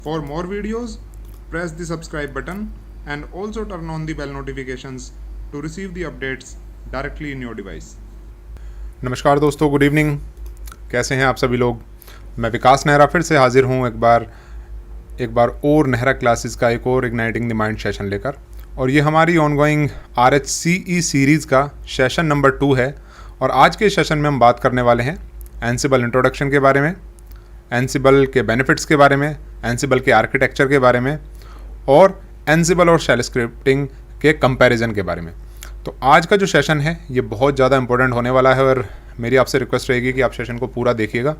For more videos, press the subscribe button and also turn on the bell notifications to receive the updates directly in your device. नमस्कार दोस्तों, good evening. कैसे हैं आप सभी लोग। मैं विकास नेहरा फिर से हाजिर हूं एक बार और नेहरा क्लासेस का एक और इग्नाइटिंग द माइंड सेशन लेकर। और ये हमारी ऑनगोइंग RHCE सीरीज़ का सेशन नंबर 2 है। और आज के सेशन में हम बात करने वाले हैं एंसिबल इंट्रोडक्शन के बारे में, एंसिबल के बेनिफिट्स के बारे में, एंसिबल के आर्किटेक्चर के बारे में और एंसिबल और शेल स्क्रिप्टिंग के कंपैरिजन के बारे में। तो आज का जो सेशन है ये बहुत ज़्यादा इंपॉर्टेंट होने वाला है और मेरी आपसे रिक्वेस्ट रहेगी कि आप सेशन को पूरा देखिएगा।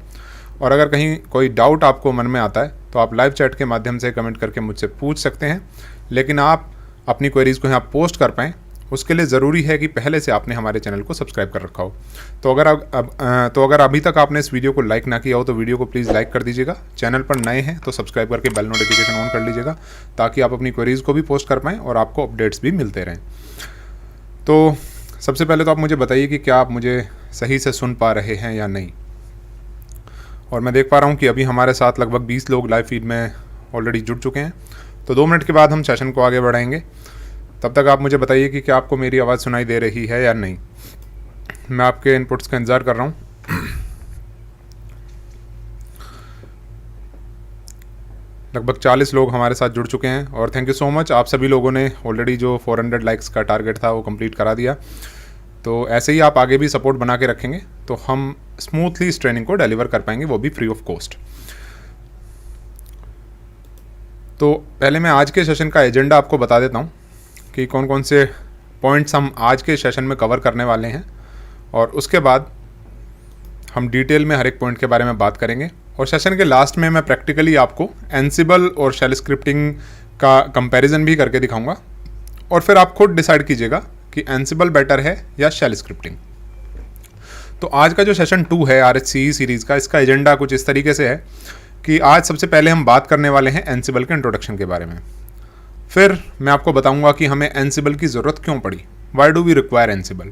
और अगर कहीं कोई डाउट आपको मन में आता है तो आप लाइव चैट के माध्यम से कमेंट करके मुझसे पूछ सकते हैं, लेकिन आप अपनी क्वेरीज़ को यहाँ पोस्ट कर पाएँ उसके लिए ज़रूरी है कि पहले से आपने हमारे चैनल को सब्सक्राइब कर रखा हो। तो अगर अभी तक आपने इस वीडियो को लाइक ना किया हो तो वीडियो को प्लीज़ लाइक कर दीजिएगा। चैनल पर नए हैं तो सब्सक्राइब करके बेल नोटिफिकेशन ऑन कर लीजिएगा ताकि आप अपनी क्वेरीज़ को भी पोस्ट कर पाएँ और आपको अपडेट्स भी मिलते रहें। तो सबसे पहले तो आप मुझे बताइए कि क्या आप मुझे सही से सुन पा रहे हैं या नहीं। और मैं देख पा रहा हूँ कि अभी हमारे साथ लगभग 20 लोग लाइव फीड में ऑलरेडी जुड़ चुके हैं। तो 2 मिनट के बाद हम सेशन को आगे बढ़ाएंगे। तब तक आप मुझे बताइए कि क्या आपको मेरी आवाज़ सुनाई दे रही है या नहीं। मैं आपके इनपुट्स का इंतज़ार कर रहा हूँ। लगभग 40 लोग हमारे साथ जुड़ चुके हैं और थैंक यू सो मच। आप सभी लोगों ने ऑलरेडी जो 400 लाइक्स का टारगेट था वो कंप्लीट करा दिया। तो ऐसे ही आप आगे भी सपोर्ट बना के रखेंगे तो हम स्मूथली इस ट्रेनिंग को डिलीवर कर पाएंगे, वो भी फ्री ऑफ कॉस्ट। तो पहले मैं आज के सेशन का एजेंडा आपको बता देता हूँ कि कौन कौन से पॉइंट्स हम आज के सेशन में कवर करने वाले हैं और उसके बाद हम डिटेल में हर एक पॉइंट के बारे में बात करेंगे। और सेशन के लास्ट में मैं प्रैक्टिकली आपको एंसिबल और शेल स्क्रिप्टिंग का कंपैरिजन भी करके दिखाऊंगा और फिर आप खुद डिसाइड कीजिएगा कि एंसिबल बेटर है या शेल स्क्रिप्टिंग। तो आज का जो सेशन 2 है RHCE सीरीज़ का, इसका एजेंडा कुछ इस तरीके से है कि आज सबसे पहले हम बात करने वाले हैं एंसिबल के इंट्रोडक्शन के बारे में। फिर मैं आपको बताऊंगा कि हमें एंसिबल की ज़रूरत क्यों पड़ी, why do we require Ansible.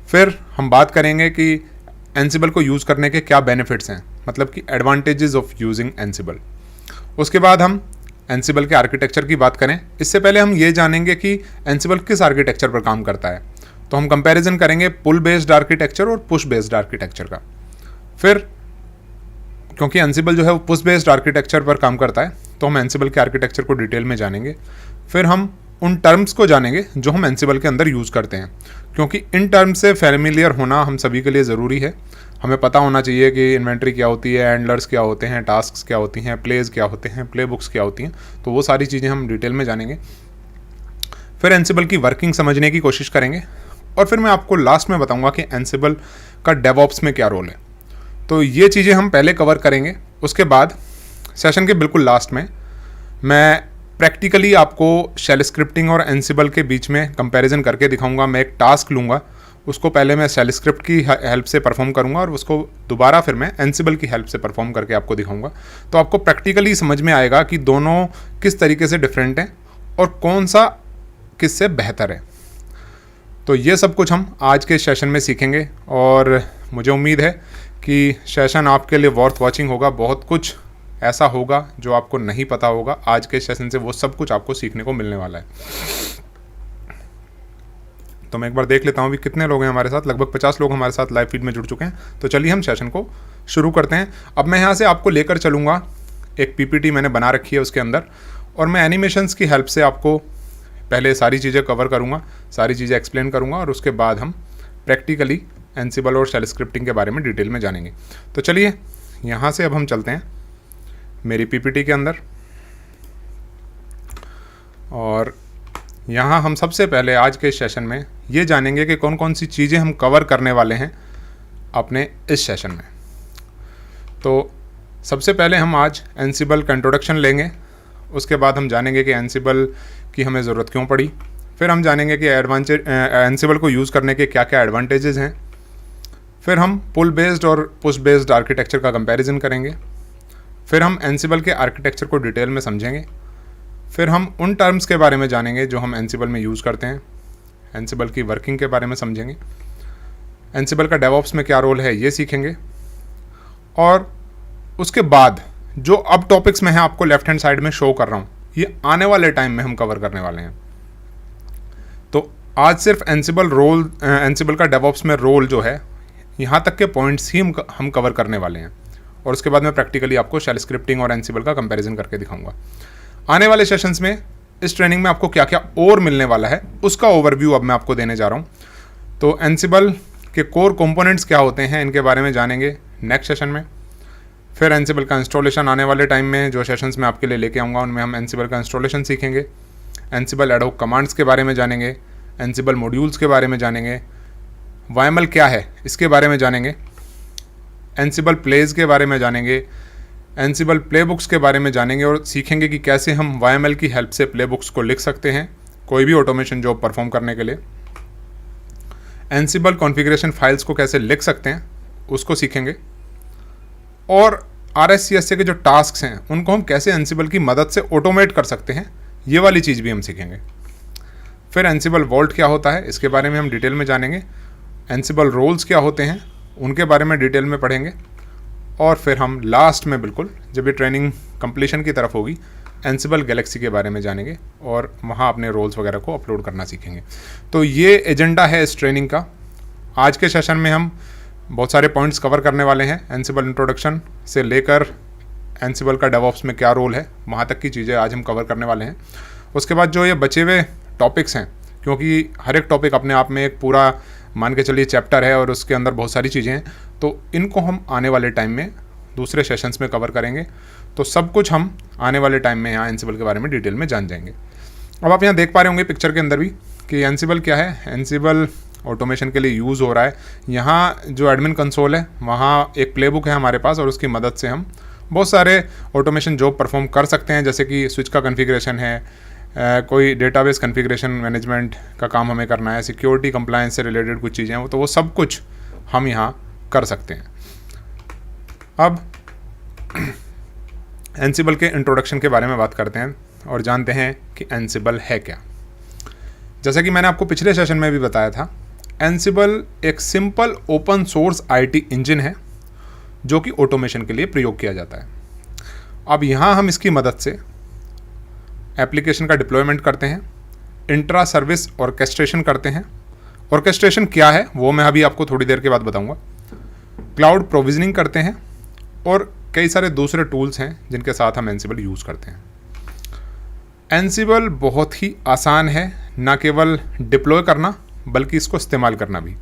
फिर हम बात करेंगे कि एंसिबल को यूज़ करने के क्या बेनिफिट्स हैं, मतलब कि एडवांटेजेस ऑफ यूजिंग एंसिबल। उसके बाद हम एंसिबल के आर्किटेक्चर की बात करें। इससे पहले हम ये जानेंगे कि एंसिबल किस आर्किटेक्चर पर काम करता है। तो हम कंपैरिजन करेंगे पुल बेस्ड आर्किटेक्चर और पुश बेस्ड आर्किटेक्चर का। फिर क्योंकि एंसिबल जो है वो पुश बेस्ड आर्किटेक्चर पर काम करता है तो हम एंसिबल के आर्किटेक्चर को डिटेल में जानेंगे। फिर हम उन टर्म्स को जानेंगे जो हम एंसिबल के अंदर यूज़ करते हैं, क्योंकि इन टर्म्स से फैमिलियर होना हम सभी के लिए ज़रूरी है। हमें पता होना चाहिए कि इन्वेंट्री क्या होती है, हैंडलर्स क्या होते हैं, टास्क्स क्या होती हैं, प्लेज क्या होते हैं, प्ले बुक्स क्या होती हैं। तो वो सारी चीज़ें हम डिटेल में जानेंगे। फिर एंसिबल की वर्किंग समझने की कोशिश करेंगे और फिर मैं आपको लास्ट में बताऊँगा कि एंसिबल का डेवऑप्स में क्या रोल है। तो ये चीज़ें हम पहले कवर करेंगे। उसके बाद सेशन के बिल्कुल लास्ट में मैं प्रैक्टिकली आपको शेल स्क्रिप्टिंग और एंसिबल के बीच में कंपैरिजन करके दिखाऊंगा। मैं एक टास्क लूँगा, उसको पहले मैं शेल स्क्रिप्ट की हेल्प से परफॉर्म करूँगा और उसको दोबारा फिर मैं एंसिबल की हेल्प से परफॉर्म करके आपको दिखाऊंगा। तो आपको प्रैक्टिकली समझ में आएगा कि दोनों किस तरीके से डिफरेंट हैं और कौन सा किससे बेहतर है। तो ये सब कुछ हम आज के सेशन में सीखेंगे और मुझे उम्मीद है कि सेशन आपके लिए वर्थ वॉचिंग होगा। बहुत कुछ ऐसा होगा जो आपको नहीं पता होगा। आज के सेशन से वो सब कुछ आपको सीखने को मिलने वाला है। तो मैं एक बार देख लेता हूँ अभी कितने लोग हैं हमारे साथ। लगभग 50 लोग हमारे साथ लाइव फीड में जुड़ चुके हैं। तो चलिए हम सेशन को शुरू करते हैं। अब मैं यहाँ से आपको लेकर चलूँगा, एक PPT मैंने बना रखी है उसके अंदर, और मैं एनिमेशंस की हेल्प से आपको पहले सारी चीज़ें कवर करूँगा, सारी चीज़ें एक्सप्लेन करूँगा और उसके बाद हम प्रैक्टिकली एंसिबल और शेल स्क्रिप्टिंग के बारे में डिटेल में जानेंगे। तो चलिए यहाँ से अब हम चलते हैं मेरी PPT के अंदर और यहाँ हम सबसे पहले आज के सेशन में ये जानेंगे कि कौन कौन सी चीज़ें हम कवर करने वाले हैं अपने इस सेशन में। तो सबसे पहले हम आज एंसिबल का इंट्रोडक्शन लेंगे। उसके बाद हम जानेंगे कि एंसिबल की हमें ज़रूरत क्यों पड़ी। फिर हम जानेंगे कि एंसिबल को यूज़ करने के क्या क्या एडवांटेजेस हैं। फिर हम पुल बेस्ड और पुश बेस्ड आर्किटेक्चर का कंपैरिजन करेंगे। फिर हम एंसिबल के आर्किटेक्चर को डिटेल में समझेंगे। फिर हम उन टर्म्स के बारे में जानेंगे जो हम एंसिबल में यूज़ करते हैं। एंसिबल की वर्किंग के बारे में समझेंगे। एंसिबल का डेवऑप्स में क्या रोल है ये सीखेंगे। और उसके बाद जो अब टॉपिक्स में है आपको लेफ्ट हैंड साइड में शो कर रहा हूँ, ये आने वाले टाइम में हम कवर करने वाले हैं। तो आज सिर्फ एंसिबल का डेवऑप्स में रोल जो है, यहाँ तक के पॉइंट्स ही हम कवर करने वाले हैं, और उसके बाद मैं प्रैक्टिकली आपको शेल स्क्रिप्टिंग और एंसिबल का कंपैरिजन करके दिखाऊंगा। आने वाले सेशंस में इस ट्रेनिंग में आपको क्या क्या और मिलने वाला है उसका ओवरव्यू अब मैं आपको देने जा रहा हूँ। तो एंसिबल के कोर कंपोनेंट्स क्या होते हैं इनके बारे में जानेंगे नेक्स्ट सेशन में। फिर एंसिबल का इंस्टॉलेशन आने वाले टाइम में जो सेशंस मैं आपके लिए लेके आऊँगा उनमें हम एंसिबल का इंस्टॉलेशन सीखेंगे, एंसिबल एडहोक कमांड्स के बारे में जानेंगे, एंसिबल मॉड्यूल्स के बारे में जानेंगे, YML क्या है इसके बारे में जानेंगे, एंसिबल प्लेज के बारे में जानेंगे, एंसिबल प्लेबुक्स के बारे में जानेंगे और सीखेंगे कि कैसे हम YML की हेल्प से प्लेबुक्स को लिख सकते हैं कोई भी ऑटोमेशन जॉब परफॉर्म करने के लिए। एंसिबल कॉन्फ़िगरेशन फाइल्स को कैसे लिख सकते हैं उसको सीखेंगे, और RSCSA के जो टास्क हैं उनको हम कैसे एंसिबल की मदद से ऑटोमेट कर सकते हैं, ये वाली चीज़ भी हम सीखेंगे। फिर एंसिबल वॉल्ट क्या होता है इसके बारे में हम डिटेल में जानेंगे, एंसिबल रोल्स क्या होते हैं उनके बारे में डिटेल में पढ़ेंगे, और फिर हम लास्ट में बिल्कुल जब ये ट्रेनिंग कंप्लीशन की तरफ होगी एंसिबल गैलेक्सी के बारे में जानेंगे और वहाँ अपने रोल्स वगैरह को अपलोड करना सीखेंगे। तो ये एजेंडा है इस ट्रेनिंग का। आज के सेशन में हम बहुत सारे पॉइंट्स कवर करने वाले हैं, एंसिबल इंट्रोडक्शन से लेकर एंसिबल का डेवऑप्स में क्या रोल है वहाँ तक की चीज़ें आज हम कवर करने वाले हैं। उसके बाद जो ये बचे हुए टॉपिक्स हैं, क्योंकि हर एक टॉपिक अपने आप में एक पूरा मान के चलिए चैप्टर है और उसके अंदर बहुत सारी चीज़ें हैं, तो इनको हम आने वाले टाइम में दूसरे सेशंस में कवर करेंगे। तो सब कुछ हम आने वाले टाइम में यहाँ एंसिबल के बारे में डिटेल में जान जाएंगे। अब आप यहाँ देख पा रहे होंगे पिक्चर के अंदर भी कि एंसिबल क्या है। एंसिबल ऑटोमेशन के लिए यूज़ हो रहा है। यहाँ जो एडमिन कंसोल है वहाँ एक प्लेबुक है हमारे पास, और उसकी मदद से हम बहुत सारे ऑटोमेशन जॉब परफॉर्म कर सकते हैं, जैसे कि स्विच का कन्फिग्रेशन है, कोई डेटाबेस कन्फिग्रेशन मैनेजमेंट का काम हमें करना है, सिक्योरिटी कंप्लायंस से रिलेटेड कुछ चीज़ें हैं, तो वो सब कुछ हम यहाँ कर सकते हैं। अब एंसिबल के इंट्रोडक्शन के बारे में बात करते हैं और जानते हैं कि एंसिबल है क्या। जैसा कि मैंने आपको पिछले सेशन में भी बताया था, एंसिबल एक simple open source IT engine है जो कि ऑटोमेशन के लिए प्रयोग किया जाता है। अब यहाँ हम इसकी मदद से एप्लीकेशन का डिप्लॉयमेंट करते हैं, इंट्रा सर्विस ऑर्केस्ट्रेशन करते हैं। ऑर्केस्ट्रेशन क्या है वो मैं अभी आपको थोड़ी देर के बाद बताऊंगा। क्लाउड प्रोविजनिंग करते हैं और कई सारे दूसरे टूल्स हैं जिनके साथ हम एंसिबल यूज़ करते हैं। एंसिबल बहुत ही आसान है, ना केवल डिप्लॉय करना बल्कि इसको इस्तेमाल करना भी।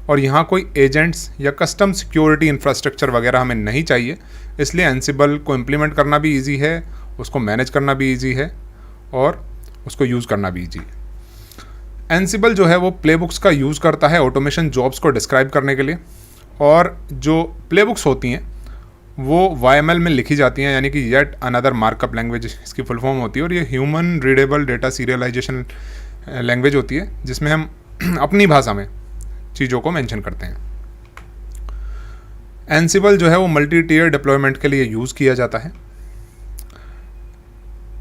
और यहाँ कोई एजेंट्स या कस्टम सिक्योरिटी इंफ्रास्ट्रक्चर वगैरह हमें नहीं चाहिए, इसलिए एंसिबल को इम्प्लीमेंट करना भी ईजी है, उसको मैनेज करना भी ईजी है और उसको यूज़ करना भी ईजी है। एंसिबल जो है वो प्लेबुक्स का यूज़ करता है ऑटोमेशन जॉब्स को डिस्क्राइब करने के लिए, और जो प्लेबुक्स होती हैं वो YML में लिखी जाती हैं, यानी कि येट अनदर मार्कअप लैंग्वेज इसकी फुल फॉर्म होती है, और ये human readable data serialisation language होती है जिसमें हम अपनी भाषा में चीज़ों को मेंशन करते हैं। एंसिबल जो है वो मल्टी टीयर डिप्लॉयमेंट के लिए यूज़ किया जाता है।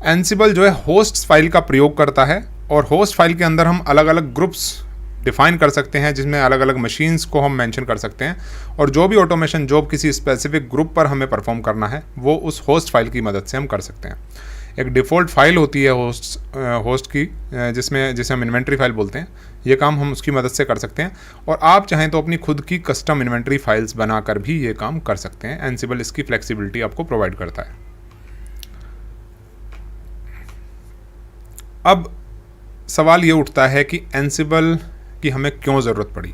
एंसिबल जो है होस्ट फाइल का प्रयोग करता है, और होस्ट फाइल के अंदर हम अलग अलग ग्रुप्स डिफाइन कर सकते हैं जिसमें अलग अलग मशीन्स को हम मेंशन कर सकते हैं, और जो भी ऑटोमेशन जॉब किसी स्पेसिफिक ग्रुप पर हमें परफॉर्म करना है वो उस होस्ट फाइल की मदद से हम कर सकते हैं। एक डिफ़ॉल्ट फाइल होती है होस्ट की जिसे हम इन्वेंट्री फाइल बोलते हैं, ये काम हम उसकी मदद से कर सकते हैं, और आप चाहें तो अपनी खुद की कस्टम इन्वेंट्री फाइल्स बनाकर भी ये काम कर सकते हैं। एंसिबल इसकी फ्लेक्सिबिलिटी आपको प्रोवाइड करता है। अब सवाल ये उठता है कि एंसिबल की हमें क्यों ज़रूरत पड़ी,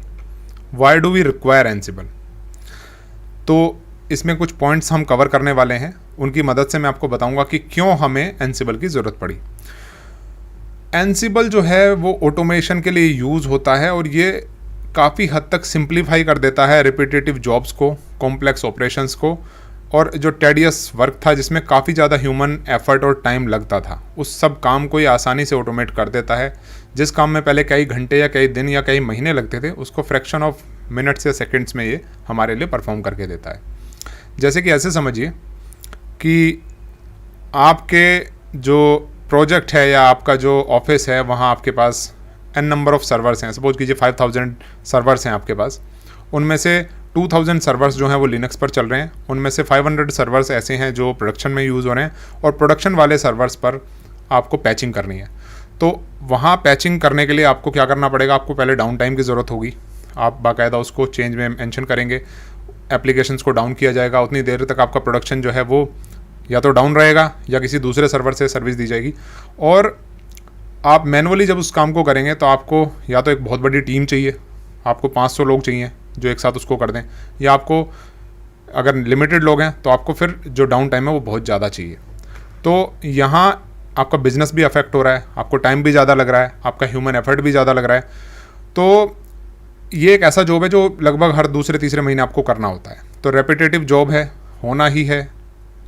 why do we require Ansible. तो इसमें कुछ पॉइंट्स हम कवर करने वाले हैं, उनकी मदद से मैं आपको बताऊंगा कि क्यों हमें एंसिबल की ज़रूरत पड़ी। एंसिबल जो है वो ऑटोमेशन के लिए यूज़ होता है, और ये काफ़ी हद तक सिंप्लीफाई कर देता है रिपीटेटिव जॉब्स को, कॉम्प्लेक्स ऑपरेशंस को, और जो टेडियस वर्क था जिसमें काफ़ी ज़्यादा ह्यूमन एफर्ट और टाइम लगता था, उस सब काम को ये आसानी से ऑटोमेट कर देता है। जिस काम में पहले कई घंटे या कई दिन या कई महीने लगते थे, उसको फ्रैक्शन ऑफ मिनट्स या सेकंड्स में ये हमारे लिए परफॉर्म करके देता है। जैसे कि ऐसे समझिए कि आपके जो प्रोजेक्ट है या आपका जो ऑफिस है वहाँ आपके पास n नंबर ऑफ़ सर्वर्स हैं। सपोज कीजिए 5000 सर्वर्स हैं आपके पास, उनमें से 2000 सर्वर्स जो हैं वो लिनक्स पर चल रहे हैं। उनमें से 500 सर्वर्स ऐसे हैं जो प्रोडक्शन में यूज़ हो रहे हैं, और प्रोडक्शन वाले सर्वर्स पर आपको पैचिंग करनी है। तो वहाँ पैचिंग करने के लिए आपको क्या करना पड़ेगा, आपको पहले डाउन टाइम की ज़रूरत होगी। आप बाकायदा उसको चेंज में मेंशन करेंगे, एप्लीकेशंस को डाउन किया जाएगा, उतनी देर तक आपका प्रोडक्शन जो है वो या तो डाउन रहेगा या किसी दूसरे सर्वर से सर्विस दी जाएगी। और आप मैनुअली जब उस काम को करेंगे तो आपको या तो एक बहुत बड़ी टीम चाहिए, आपको 500 लोग चाहिए जो एक साथ उसको कर दें, या आपको अगर लिमिटेड लोग हैं तो आपको फिर जो डाउन टाइम है वो बहुत ज़्यादा चाहिए। तो यहाँ आपका बिजनेस भी अफेक्ट हो रहा है, आपको टाइम भी ज़्यादा लग रहा है, आपका ह्यूमन एफर्ट भी ज़्यादा लग रहा है। तो ये एक ऐसा जॉब है जो लगभग हर दूसरे तीसरे महीने आपको करना होता है। तो रेपिटेटिव जॉब है, होना ही है,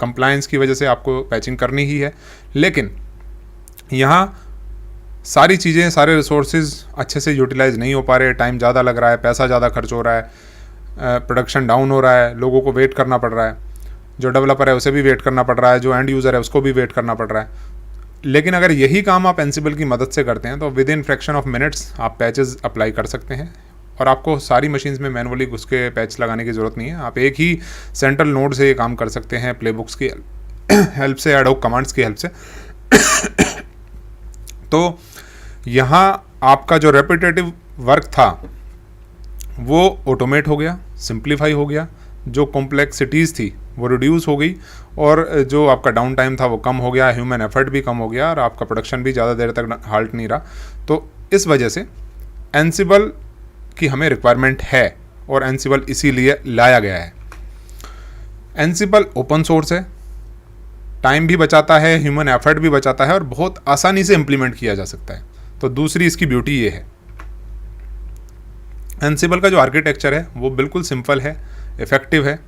कंप्लायंस की वजह से आपको पैचिंग करनी ही है। लेकिन यहाँ सारी चीज़ें, सारे रिसोर्सेज अच्छे से यूटिलाइज नहीं हो पा रहे, टाइम ज़्यादा लग रहा है, पैसा ज़्यादा खर्च हो रहा है, प्रोडक्शन डाउन हो रहा है, लोगों को वेट करना पड़ रहा है, जो डेवलपर है उसे भी वेट करना पड़ रहा है, जो एंड यूज़र है उसको भी वेट करना पड़ रहा है। लेकिन अगर यही काम आप एंसिबल की मदद से करते हैं तो with in fraction of minutes आप पैचेस अप्लाई कर सकते हैं, और आपको सारी मशीन्स में मैनुअली घुस के पैच लगाने की ज़रूरत नहीं है। आप एक ही सेंट्रल नोड से ये काम कर सकते हैं, प्लेबुक्स की हेल्प से, एडहोक कमांड्स की हेल्प से। तो यहाँ आपका जो रेपिटेटिव वर्क था वो ऑटोमेट हो गया, सिंप्लीफाई हो गया, जो कॉम्प्लेक्सिटीज़ थी वो रिड्यूस हो गई, और जो आपका डाउन टाइम था वो कम हो गया, ह्यूमन एफर्ट भी कम हो गया, और आपका प्रोडक्शन भी ज़्यादा देर तक हाल्ट नहीं रहा। तो इस वजह से एंसिबल की हमें रिक्वायरमेंट है, और एंसिबल इसीलिए लाया गया है। एंसिबल ओपन सोर्स है, टाइम भी बचाता है, ह्यूमन एफर्ट भी बचाता है, और बहुत आसानी से इम्प्लीमेंट किया जा सकता है। तो दूसरी इसकी ब्यूटी ये है। एंसिबल का जो आर्किटेक्चर है वो बिल्कुल सिंपल है, इफ़ेक्टिव है,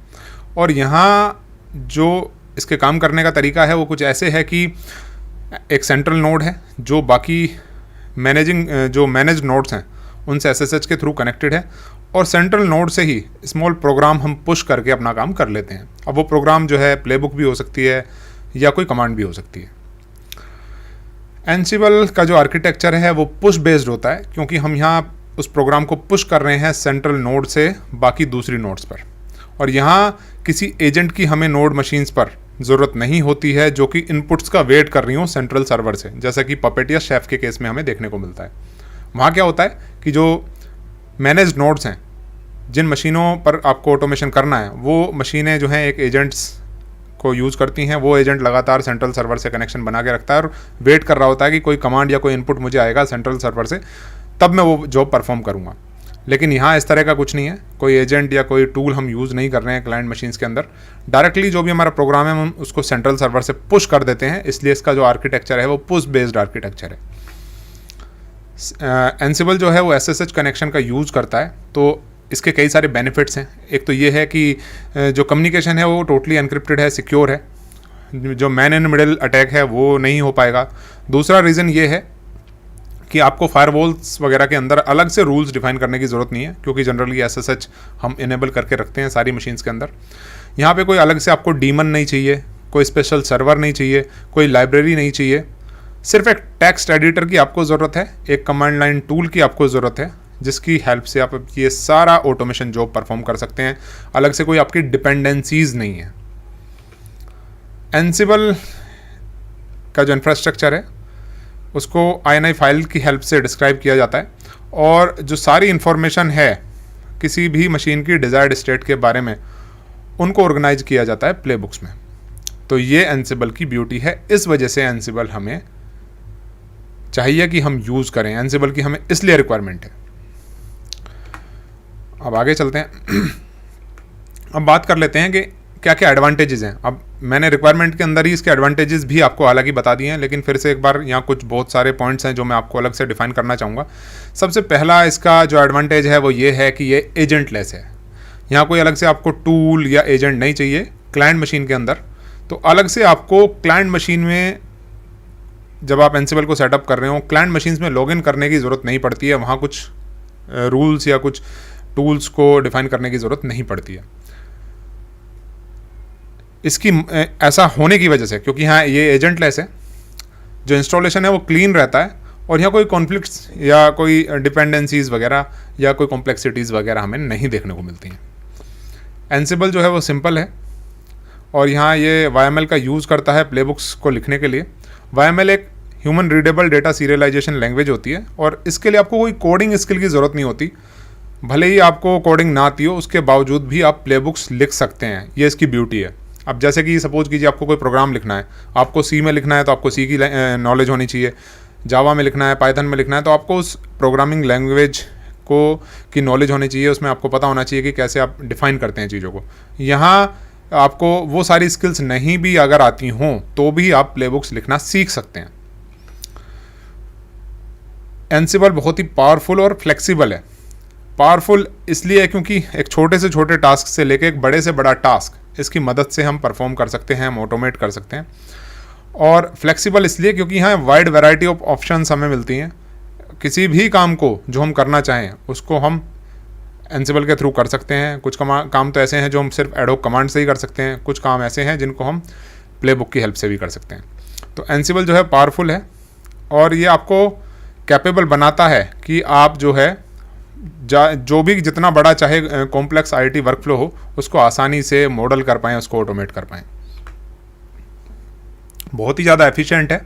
और यहाँ जो इसके काम करने का तरीका है वो कुछ ऐसे है कि एक सेंट्रल नोड है जो बाकी मैनेज नोड्स हैं उनसे SSH के थ्रू कनेक्टेड है, और सेंट्रल नोड से ही स्मॉल प्रोग्राम हम पुश करके अपना काम कर लेते हैं। अब वो प्रोग्राम जो है प्लेबुक भी हो सकती है या कोई कमांड भी हो सकती है। एंसिबल का जो आर्किटेक्चर है वो पुश बेस्ड होता है, क्योंकि हम यहाँ उस प्रोग्राम को पुश कर रहे हैं सेंट्रल नोड से बाकी दूसरी नोड्स पर, और यहाँ किसी एजेंट की हमें नोड मशीन्स पर ज़रूरत नहीं होती है जो कि इनपुट्स का वेट कर रही हो सेंट्रल सर्वर से, जैसा कि पपेट या शेफ के केस में हमें देखने को मिलता है। वहाँ क्या होता है कि जो मैनेज नोड्स हैं, जिन मशीनों पर आपको ऑटोमेशन करना है, वो मशीनें जो हैं एक एजेंट्स को यूज़ करती हैं। वो एजेंट लगातार सेंट्रल सर्वर से कनेक्शन बना के रखता है और वेट कर रहा होता है कि कोई कमांड या कोई इनपुट मुझे आएगा सेंट्रल सर्वर से, तब मैं वो जॉब परफॉर्म करूँगा। लेकिन यहाँ इस तरह का कुछ नहीं है, कोई एजेंट या कोई टूल हम यूज़ नहीं कर रहे हैं क्लाइंट मशीन्स के अंदर। डायरेक्टली जो भी हमारा प्रोग्राम है हम उसको सेंट्रल सर्वर से पुश कर देते हैं, इसलिए इसका जो आर्किटेक्चर है वो पुश बेस्ड आर्किटेक्चर है। एंसिबल जो है वो SSH कनेक्शन का यूज़ करता है, तो इसके कई सारे बेनिफिट्स हैं। एक तो ये है कि जो कम्युनिकेशन है वो टोटली एनक्रिप्टेड है, सिक्योर है, जो मैन इन मिडिल अटैक है वो नहीं हो पाएगा। दूसरा रीज़न ये है कि आपको फायरवॉल्स वगैरह के अंदर अलग से रूल्स डिफाइन करने की ज़रूरत नहीं है, क्योंकि जनरली SSH हम इनेबल करके रखते हैं सारी मशीन्स के अंदर। यहाँ पे कोई अलग से आपको डीमन नहीं चाहिए, कोई स्पेशल सर्वर नहीं चाहिए, कोई लाइब्रेरी नहीं चाहिए। सिर्फ एक टेक्स्ट एडिटर की आपको ज़रूरत है, एक कमांड लाइन टूल की आपको ज़रूरत है, जिसकी हेल्प से आप ये सारा ऑटोमेशन जॉब परफॉर्म कर सकते हैं। अलग से कोई आपकी डिपेंडेंसीज नहीं है। एंसिबल का जो इंफ्रास्ट्रक्चर है उसको INI फाइल की हेल्प से डिस्क्राइब किया जाता है, और जो सारी इन्फॉर्मेशन है किसी भी मशीन की डिज़ायर्ड स्टेट के बारे में उनको ऑर्गेनाइज किया जाता है प्लेबुक्स में। तो ये एंसिबल की ब्यूटी है। इस वजह से एंसिबल हमें चाहिए कि हम यूज़ करें, एंसिबल की हमें इसलिए रिक्वायरमेंट है। अब आगे चलते हैं। अब बात कर लेते हैं कि क्या क्या एडवांटेजेस हैं। अब मैंने रिक्वायरमेंट के अंदर ही इसके एडवांटेजेस भी आपको हालांकि बता दिए हैं, लेकिन फिर से एक बार यहाँ कुछ बहुत सारे पॉइंट्स हैं जो मैं आपको अलग से डिफाइन करना चाहूँगा। सबसे पहला इसका जो एडवांटेज है वो ये है कि ये एजेंटलेस है। यहाँ कोई अलग से आपको टूल या एजेंट नहीं चाहिए क्लाइंट मशीन के अंदर। तो अलग से आपको क्लाइंट मशीन में जब आप एंसिबल को सेटअप कर रहे हो, क्लाइंट मशीन्स में लॉगिन करने की ज़रूरत नहीं पड़ती है। वहाँ कुछ रूल्स या कुछ टूल्स को डिफाइन करने की ज़रूरत नहीं पड़ती है। इसकी ऐसा होने की वजह से, क्योंकि यहाँ ये एजेंटलेस है, जो इंस्टॉलेशन है वो क्लीन रहता है, और यहाँ कोई कॉन्फ्लिक्ट्स या कोई डिपेंडेंसीज वगैरह या कोई कॉम्प्लेक्सिटीज़ वगैरह हमें नहीं देखने को मिलती हैं। एंसिबल जो है वो सिंपल है और यहाँ ये YML का यूज़ करता है प्लेबुक्स को लिखने के लिए। YML एक human readable data serialisation language होती है और इसके लिए आपको कोई कोडिंग स्किल की ज़रूरत नहीं होती। भले ही आपको कोडिंग ना आती हो, उसके बावजूद भी आप प्लेबुक्स लिख सकते हैं, ये इसकी ब्यूटी है। अब जैसे कि सपोज कीजिए आपको कोई प्रोग्राम लिखना है, आपको सी में लिखना है तो आपको सी की नॉलेज होनी चाहिए, जावा में लिखना है, पाइथन में लिखना है तो आपको उस प्रोग्रामिंग लैंग्वेज को की नॉलेज होनी चाहिए, उसमें आपको पता होना चाहिए कि कैसे आप डिफ़ाइन करते हैं चीज़ों को। यहाँ आपको वो सारी स्किल्स नहीं भी अगर आती हों तो भी आप प्लेबुक्स लिखना सीख सकते हैं। एंसिबल बहुत ही पावरफुल और फ्लेक्सिबल है। पावरफुल इसलिए है क्योंकि एक छोटे से छोटे टास्क से लेकर एक बड़े से बड़ा टास्क इसकी मदद से हम परफॉर्म कर सकते हैं, हम ऑटोमेट कर सकते हैं। और फ्लेक्सिबल इसलिए क्योंकि यहाँ वाइड वैरायटी ऑफ ऑप्शंस हमें मिलती हैं। किसी भी काम को जो हम करना चाहें उसको हम एंसिबल के थ्रू कर सकते हैं। कुछ काम तो ऐसे हैं जो हम सिर्फ एडोब कमांड से ही कर सकते हैं, कुछ काम ऐसे हैं जिनको हम प्लेबुक की हेल्प से भी कर सकते हैं। तो एंसिबल जो है पावरफुल है और ये आपको कैपेबल बनाता है कि आप जो है जो भी जितना बड़ा चाहे कॉम्प्लेक्स आईटी वर्कफ्लो हो उसको आसानी से मॉडल कर पाएँ, उसको ऑटोमेट कर पाएँ। बहुत ही ज़्यादा एफिशिएंट है।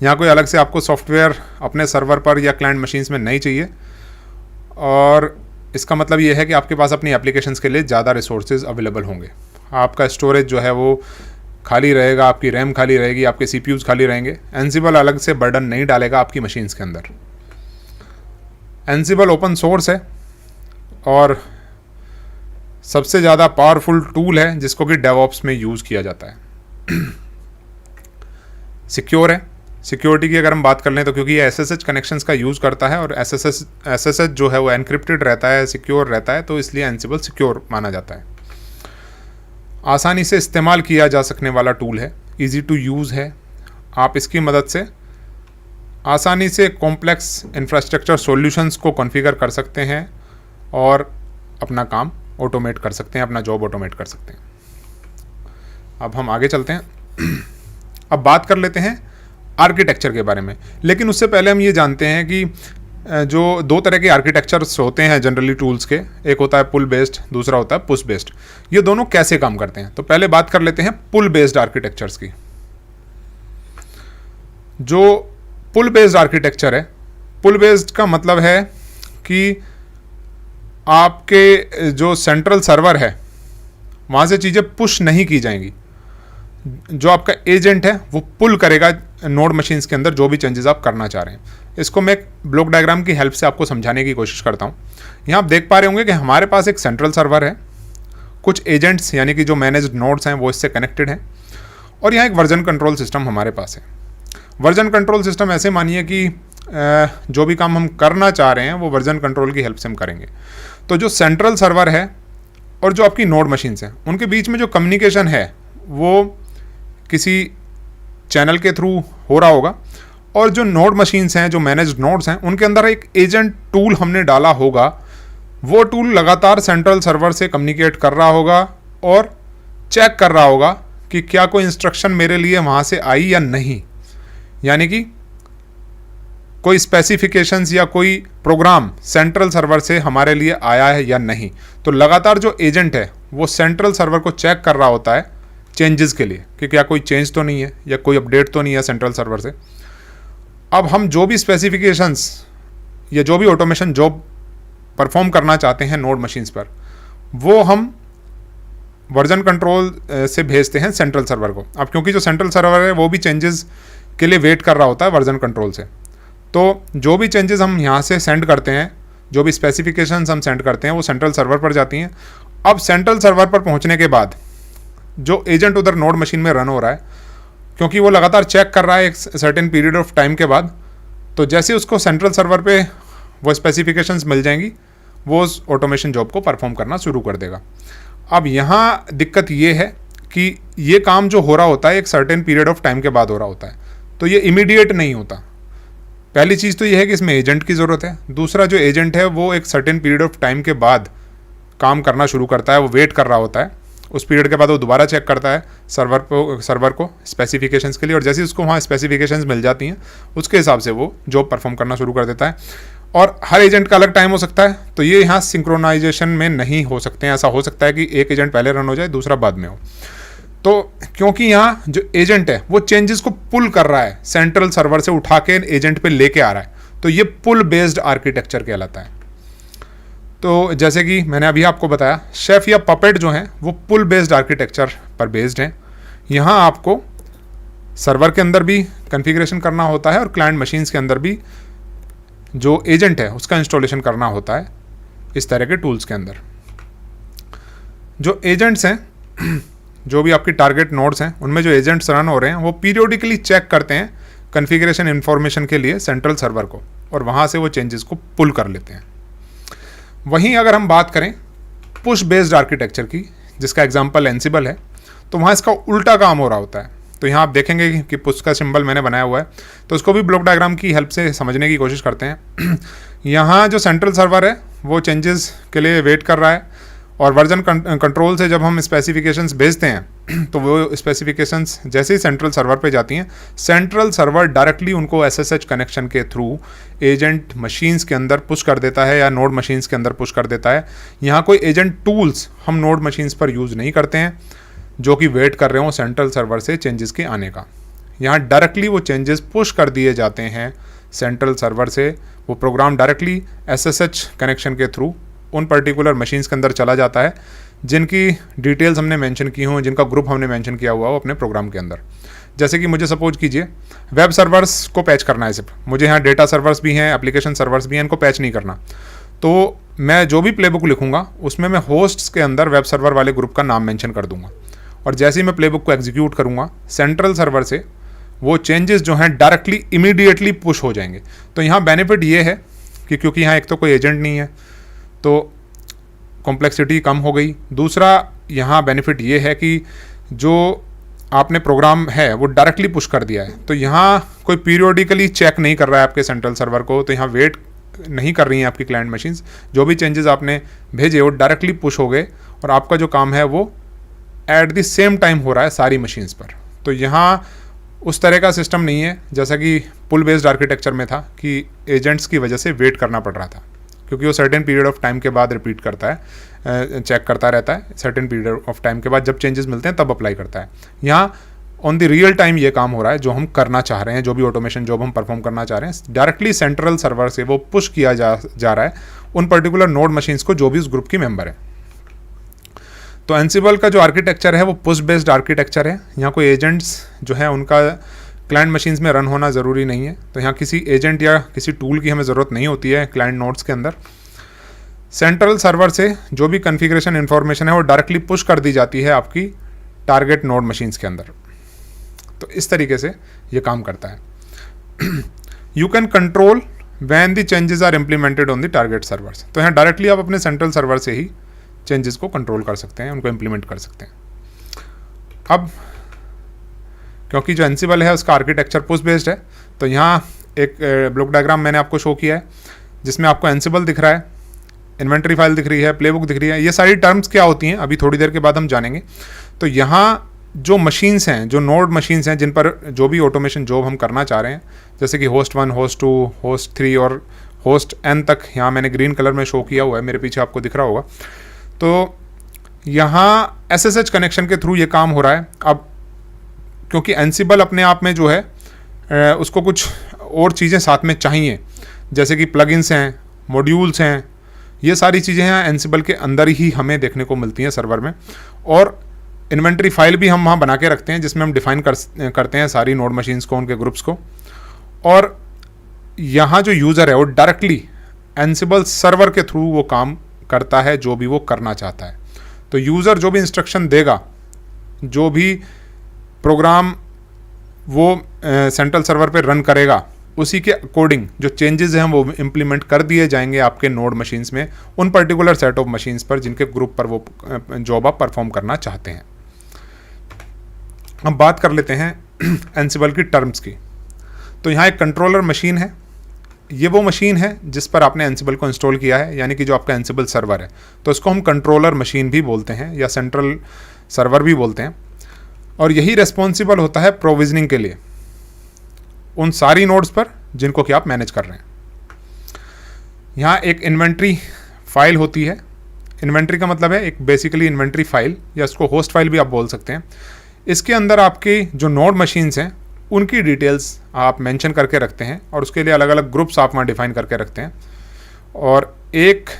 यहाँ कोई अलग से आपको सॉफ्टवेयर अपने सर्वर पर या क्लाइंट मशीन्स में नहीं चाहिए और इसका मतलब ये है कि आपके पास अपनी एप्लीकेशंस के लिए ज़्यादा रिसोर्सेज अवेलेबल होंगे। आपका स्टोरेज जो है वो खाली रहेगा, आपकी रैम खाली रहेगी, आपके सीपीयूज खाली रहेंगे। एंसिबल अलग से बर्डन नहीं डालेगा आपकी मशीन्स के अंदर। एंसिबल ओपन सोर्स है और सबसे ज़्यादा पावरफुल टूल है जिसको कि डेवऑप्स में यूज़ किया जाता है। सिक्योर है। सिक्योरिटी की अगर हम बात कर लें तो क्योंकि ये SSH कनेक्शंस का यूज़ करता है और SSH जो है वो एनक्रिप्टेड रहता है, सिक्योर रहता है, तो इसलिए एंसिबल सिक्योर माना जाता है। आसानी से इस्तेमाल किया जा सकने वाला टूल है, इजी टू यूज़ है। आप इसकी मदद से आसानी से कॉम्प्लेक्स इंफ्रास्ट्रक्चर सॉल्यूशंस को कॉन्फ़िगर कर सकते हैं और अपना काम ऑटोमेट कर सकते हैं, अपना जॉब ऑटोमेट कर सकते हैं। अब हम आगे चलते हैं। अब बात कर लेते हैं आर्किटेक्चर के बारे में, लेकिन उससे पहले हम ये जानते हैं कि जो दो तरह के आर्किटेक्चर्स होते हैं जनरली टूल्स के, एक होता है पुल बेस्ड, दूसरा होता है पुश बेस्ड। ये दोनों कैसे काम करते हैं, तो पहले बात कर लेते हैं पुल बेस्ड आर्किटेक्चर्स की। जो पुल बेस्ड आर्किटेक्चर है, पुल बेस्ड का मतलब है कि आपके जो सेंट्रल सर्वर है वहाँ से चीज़ें पुश नहीं की जाएंगी। जो आपका एजेंट है वो पुल करेगा नोड मशीन्स के अंदर जो भी चेंजेस आप करना चाह रहे हैं। इसको मैं एक ब्लॉक डायग्राम की हेल्प से आपको समझाने की कोशिश करता हूँ। यहाँ आप देख पा रहे होंगे कि हमारे पास एक सेंट्रल सर्वर है, कुछ एजेंट्स यानी कि जो मैनेज्ड नोड्स हैं वो इससे कनेक्टेड हैं और यहाँ एक वर्जन कंट्रोल सिस्टम हमारे पास है। वर्जन कंट्रोल सिस्टम ऐसे मानिए कि जो भी काम हम करना चाह रहे हैं वो वर्जन कंट्रोल की हेल्प से हम करेंगे। तो जो सेंट्रल सर्वर है और जो आपकी नोड मशीन्स हैं उनके बीच में जो कम्युनिकेशन है वो किसी चैनल के थ्रू हो रहा होगा और जो नोड मशीन्स हैं, जो मैनेज्ड नोड्स हैं, उनके अंदर एक एजेंट टूल हमने डाला होगा। वो टूल लगातार सेंट्रल सर्वर से कम्युनिकेट कर रहा होगा और चेक कर रहा होगा कि क्या कोई इंस्ट्रक्शन मेरे लिए वहाँ से आई या नहीं, यानी कि कोई स्पेसिफिकेशंस या कोई प्रोग्राम सेंट्रल सर्वर से हमारे लिए आया है या नहीं। तो लगातार जो एजेंट है वो सेंट्रल सर्वर को चेक कर रहा होता है चेंजेस के लिए कि क्या कोई चेंज तो नहीं है या कोई अपडेट तो नहीं है सेंट्रल सर्वर से। अब हम जो भी स्पेसिफिकेशंस या जो भी ऑटोमेशन जॉब परफॉर्म करना चाहते हैं नोड मशीन्स पर, वो हम वर्जन कंट्रोल से भेजते हैं सेंट्रल सर्वर को। अब क्योंकि जो सेंट्रल सर्वर है वो भी चेंजेस के लिए वेट कर रहा होता है वर्जन कंट्रोल से, तो जो भी चेंजेस हम यहाँ से सेंड करते हैं, जो भी स्पेसिफिकेशंस हम सेंड करते हैं वो सेंट्रल सर्वर पर जाती हैं। अब सेंट्रल सर्वर पर पहुँचने के बाद जो एजेंट उधर नोड मशीन में रन हो रहा है, क्योंकि वो लगातार चेक कर रहा है एक सर्टेन पीरियड ऑफ टाइम के बाद, तो जैसे उसको सेंट्रल सर्वर पे वो स्पेसिफिकेशंस मिल जाएंगी वो उस ऑटोमेशन जॉब को परफॉर्म करना शुरू कर देगा। अब यहाँ दिक्कत ये है कि ये काम जो हो रहा होता है एक सर्टेन पीरियड ऑफ टाइम के बाद हो रहा होता है, तो ये इमीडिएट नहीं होता। पहली चीज़ तो ये है कि इसमें एजेंट की ज़रूरत है। दूसरा, जो एजेंट है वो एक सर्टेन पीरियड ऑफ टाइम के बाद काम करना शुरू करता है, वो वेट कर रहा होता है। उस पीरियड के बाद वो दोबारा चेक करता है सर्वर को स्पेसिफिकेशंस के लिए, और जैसे उसको वहाँ स्पेसिफिकेशंस मिल जाती हैं उसके हिसाब से वो जॉब परफॉर्म करना शुरू कर देता है। और हर एजेंट का अलग टाइम हो सकता है, तो ये यहाँ सिंक्रोनाइजेशन में नहीं हो सकते हैं। ऐसा हो सकता है कि एक एजेंट पहले रन हो जाए, दूसरा बाद में हो। तो क्योंकि यहाँ जो एजेंट है वो चेंजेस को पुल कर रहा है, सेंट्रल सर्वर से उठा के एजेंट पे लेके आ रहा है, तो ये पुल बेस्ड आर्किटेक्चर कहलाता है। तो जैसे कि मैंने अभी आपको बताया, शेफ या पपेट जो हैं वो पुल बेस्ड आर्किटेक्चर पर बेस्ड हैं। यहाँ आपको सर्वर के अंदर भी कॉन्फ़िगरेशन करना होता है और क्लाइंट मशीन्स के अंदर भी जो एजेंट है उसका इंस्टॉलेशन करना होता है इस तरह के टूल्स के अंदर। जो एजेंट्स हैं, जो भी आपकी टारगेट नोड्स हैं, उनमें जो एजेंट्स रन हो रहे हैं वो पीरियोडिकली चेक करते हैं कॉन्फ़िगरेशन इन्फॉर्मेशन के लिए सेंट्रल सर्वर को, और वहाँ से वो चेंजेस को पुल कर लेते हैं। वहीं अगर हम बात करें पुश बेस्ड आर्किटेक्चर की, जिसका एग्जांपल एंसिबल है, तो वहाँ इसका उल्टा काम हो रहा होता है। तो यहाँ आप देखेंगे कि पुश का सिंबल मैंने बनाया हुआ है, तो उसको भी ब्लॉक डायग्राम की हेल्प से समझने की कोशिश करते हैं। यहाँ जो सेंट्रल सर्वर है वो चेंजेस के लिए वेट कर रहा है, और वर्जन कंट्रोल से जब हम स्पेसिफिकेशंस भेजते हैं तो वो स्पेसिफिकेशंस जैसे ही सेंट्रल सर्वर पे जाती हैं, सेंट्रल सर्वर डायरेक्टली उनको SSH कनेक्शन के थ्रू एजेंट मशीन्स के अंदर पुश कर देता है या नोड मशीन्स के अंदर पुश कर देता है। यहाँ कोई एजेंट टूल्स हम नोड मशीन्स पर यूज़ नहीं करते हैं जो कि वेट कर रहे हो सेंट्रल सर्वर से चेंजेस के आने का। यहाँ डायरेक्टली वो चेंजेस पुश कर दिए जाते हैं सेंट्रल सर्वर से। वो प्रोग्राम डायरेक्टली SSH कनेक्शन के थ्रू उन पर्टिकुलर मशीन्स के अंदर चला जाता है जिनकी डिटेल्स हमने मेंशन की हों, जिनका ग्रुप हमने मेंशन किया हुआ हो अपने प्रोग्राम के अंदर। जैसे कि मुझे सपोज कीजिए वेब सर्वर्स को पैच करना है, सिर्फ मुझे यहाँ डेटा सर्वर्स भी हैं, एप्लीकेशन सर्वर्स भी हैं, इनको पैच नहीं करना। तो मैं जो भी प्लेबुक लिखूंगा उसमें मैं होस्ट्स के अंदर वेब सर्वर वाले ग्रुप का नाम मेंशन कर दूंगा, और जैसे ही मैं प्लेबुक को एग्जीक्यूट करूँगा सेंट्रल सर्वर से वो चेंजेस जो हैं डायरेक्टली इमीडिएटली पुश हो जाएंगे। तो यहाँ बेनिफिट ये है कि क्योंकि यहाँ एक तो कोई एजेंट नहीं है तो कॉम्प्लेक्सिटी कम हो गई। दूसरा यहाँ बेनिफिट ये है कि जो आपने प्रोग्राम है वो डायरेक्टली पुश कर दिया है, तो यहाँ कोई पीरियोडिकली चेक नहीं कर रहा है आपके सेंट्रल सर्वर को, तो यहाँ वेट नहीं कर रही हैं आपकी क्लाइंट मशीन्स। जो भी चेंजेस आपने भेजे वो डायरेक्टली पुश हो गए, और आपका जो काम है वो एट द सेम टाइम हो रहा है सारी मशीन्स पर। तो यहाँ उस तरह का सिस्टम नहीं है जैसा कि पुल बेस्ड आर्किटेक्चर में था कि एजेंट्स की वजह से वेट करना पड़ रहा था, क्योंकि वो सर्टेन पीरियड ऑफ टाइम के बाद रिपीट करता है, चेक करता रहता है। सर्टेन पीरियड ऑफ टाइम के बाद जब चेंजेस मिलते हैं तब अप्लाई करता है। यहाँ ऑन द रियल टाइम ये काम हो रहा है जो हम करना चाह रहे हैं, जो भी ऑटोमेशन जॉब हम परफॉर्म करना चाह रहे हैं, डायरेक्टली सेंट्रल सर्वर से वो पुश किया जा रहा है उन पर्टिकुलर नोड मशीन्स को जो भी उस ग्रुप की मेंबर है। तो एंसिबल का जो आर्किटेक्चर है वो पुश बेस्ड आर्किटेक्चर है। यहाँ कोई एजेंट्स जो है उनका क्लाइंट मशीन्स में रन होना ज़रूरी नहीं है, तो यहाँ किसी एजेंट या किसी टूल की हमें ज़रूरत नहीं होती है क्लाइंट नोड्स के अंदर। सेंट्रल सर्वर से जो भी कॉन्फ़िगरेशन इन्फॉर्मेशन है वो डायरेक्टली पुश कर दी जाती है आपकी टारगेट नोड मशीन्स के अंदर। तो इस तरीके से ये काम करता है। You can control when the changes are implemented on the target servers. तो यहाँ डायरेक्टली आप अपने सेंट्रल सर्वर से ही चेंजेस को कंट्रोल कर सकते हैं, उनको इम्प्लीमेंट कर सकते हैं। अब क्योंकि जो एंसिबल है उसका आर्किटेक्चर पुश बेस्ड है, तो यहाँ एक ब्लॉक डायग्राम मैंने आपको शो किया है जिसमें आपको एंसिबल दिख रहा है, इन्वेंटरी फाइल दिख रही है, प्लेबुक दिख रही है। ये सारी टर्म्स क्या होती हैं अभी थोड़ी देर के बाद हम जानेंगे। तो यहाँ जो मशीन्स हैं, जो नोड मशीन्स हैं जिन पर जो भी ऑटोमेशन जॉब हम करना चाह रहे हैं, जैसे कि होस्ट 1, होस्ट 2, होस्ट 3 और होस्ट n तक, यहाँ मैंने ग्रीन कलर में शो किया हुआ है, मेरे पीछे आपको दिख रहा होगा। तो यहाँ SSH कनेक्शन के थ्रू ये काम हो रहा है। अब क्योंकि एंसिबल अपने आप में जो है उसको कुछ और चीज़ें साथ में चाहिए, जैसे कि प्लगइन्स हैं, मॉड्यूल्स हैं, ये सारी चीज़ें हैं एंसिबल के अंदर ही हमें देखने को मिलती हैं सर्वर में। और इन्वेंटरी फाइल भी हम वहाँ बना के रखते हैं जिसमें हम डिफाइन करते हैं सारी नोड मशीन्स को, उनके ग्रुप्स को। और यहाँ जो यूज़र है वो डायरेक्टली एंसिबल सर्वर के थ्रू वो काम करता है जो भी वो करना चाहता है। तो यूज़र जो भी इंस्ट्रक्शन देगा, जो भी प्रोग्राम वो सेंट्रल सर्वर पे रन करेगा, उसी के अकॉर्डिंग जो चेंजेस हैं वो इम्प्लीमेंट कर दिए जाएंगे आपके नोड मशीन्स में, उन पर्टिकुलर सेट ऑफ मशीन्स पर जिनके ग्रुप पर वो जॉब आप परफॉर्म करना चाहते हैं। हम बात कर लेते हैं एंसिबल की टर्म्स की। तो यहाँ एक कंट्रोलर मशीन है, ये वो मशीन है जिस पर आपने एंसिबल को इंस्टॉल किया है, यानी कि जो आपका एंसिबल सर्वर है, तो इसको हम कंट्रोलर मशीन भी बोलते हैं या सेंट्रल सर्वर भी बोलते हैं। और यही रेस्पॉन्सिबल होता है प्रोविजनिंग के लिए उन सारी नोड्स पर जिनको कि आप मैनेज कर रहे हैं। यहाँ एक इन्वेंट्री फाइल होती है। इन्वेंट्री का मतलब है एक बेसिकली इन्वेंट्री फाइल, या इसको होस्ट फाइल भी आप बोल सकते हैं। इसके अंदर आपके जो नोड मशीन्स हैं उनकी डिटेल्स आप मेंशन करके रखते हैं, और उसके लिए अलग अलग ग्रुप्स आप वहाँ डिफाइन करके रखते हैं। और एक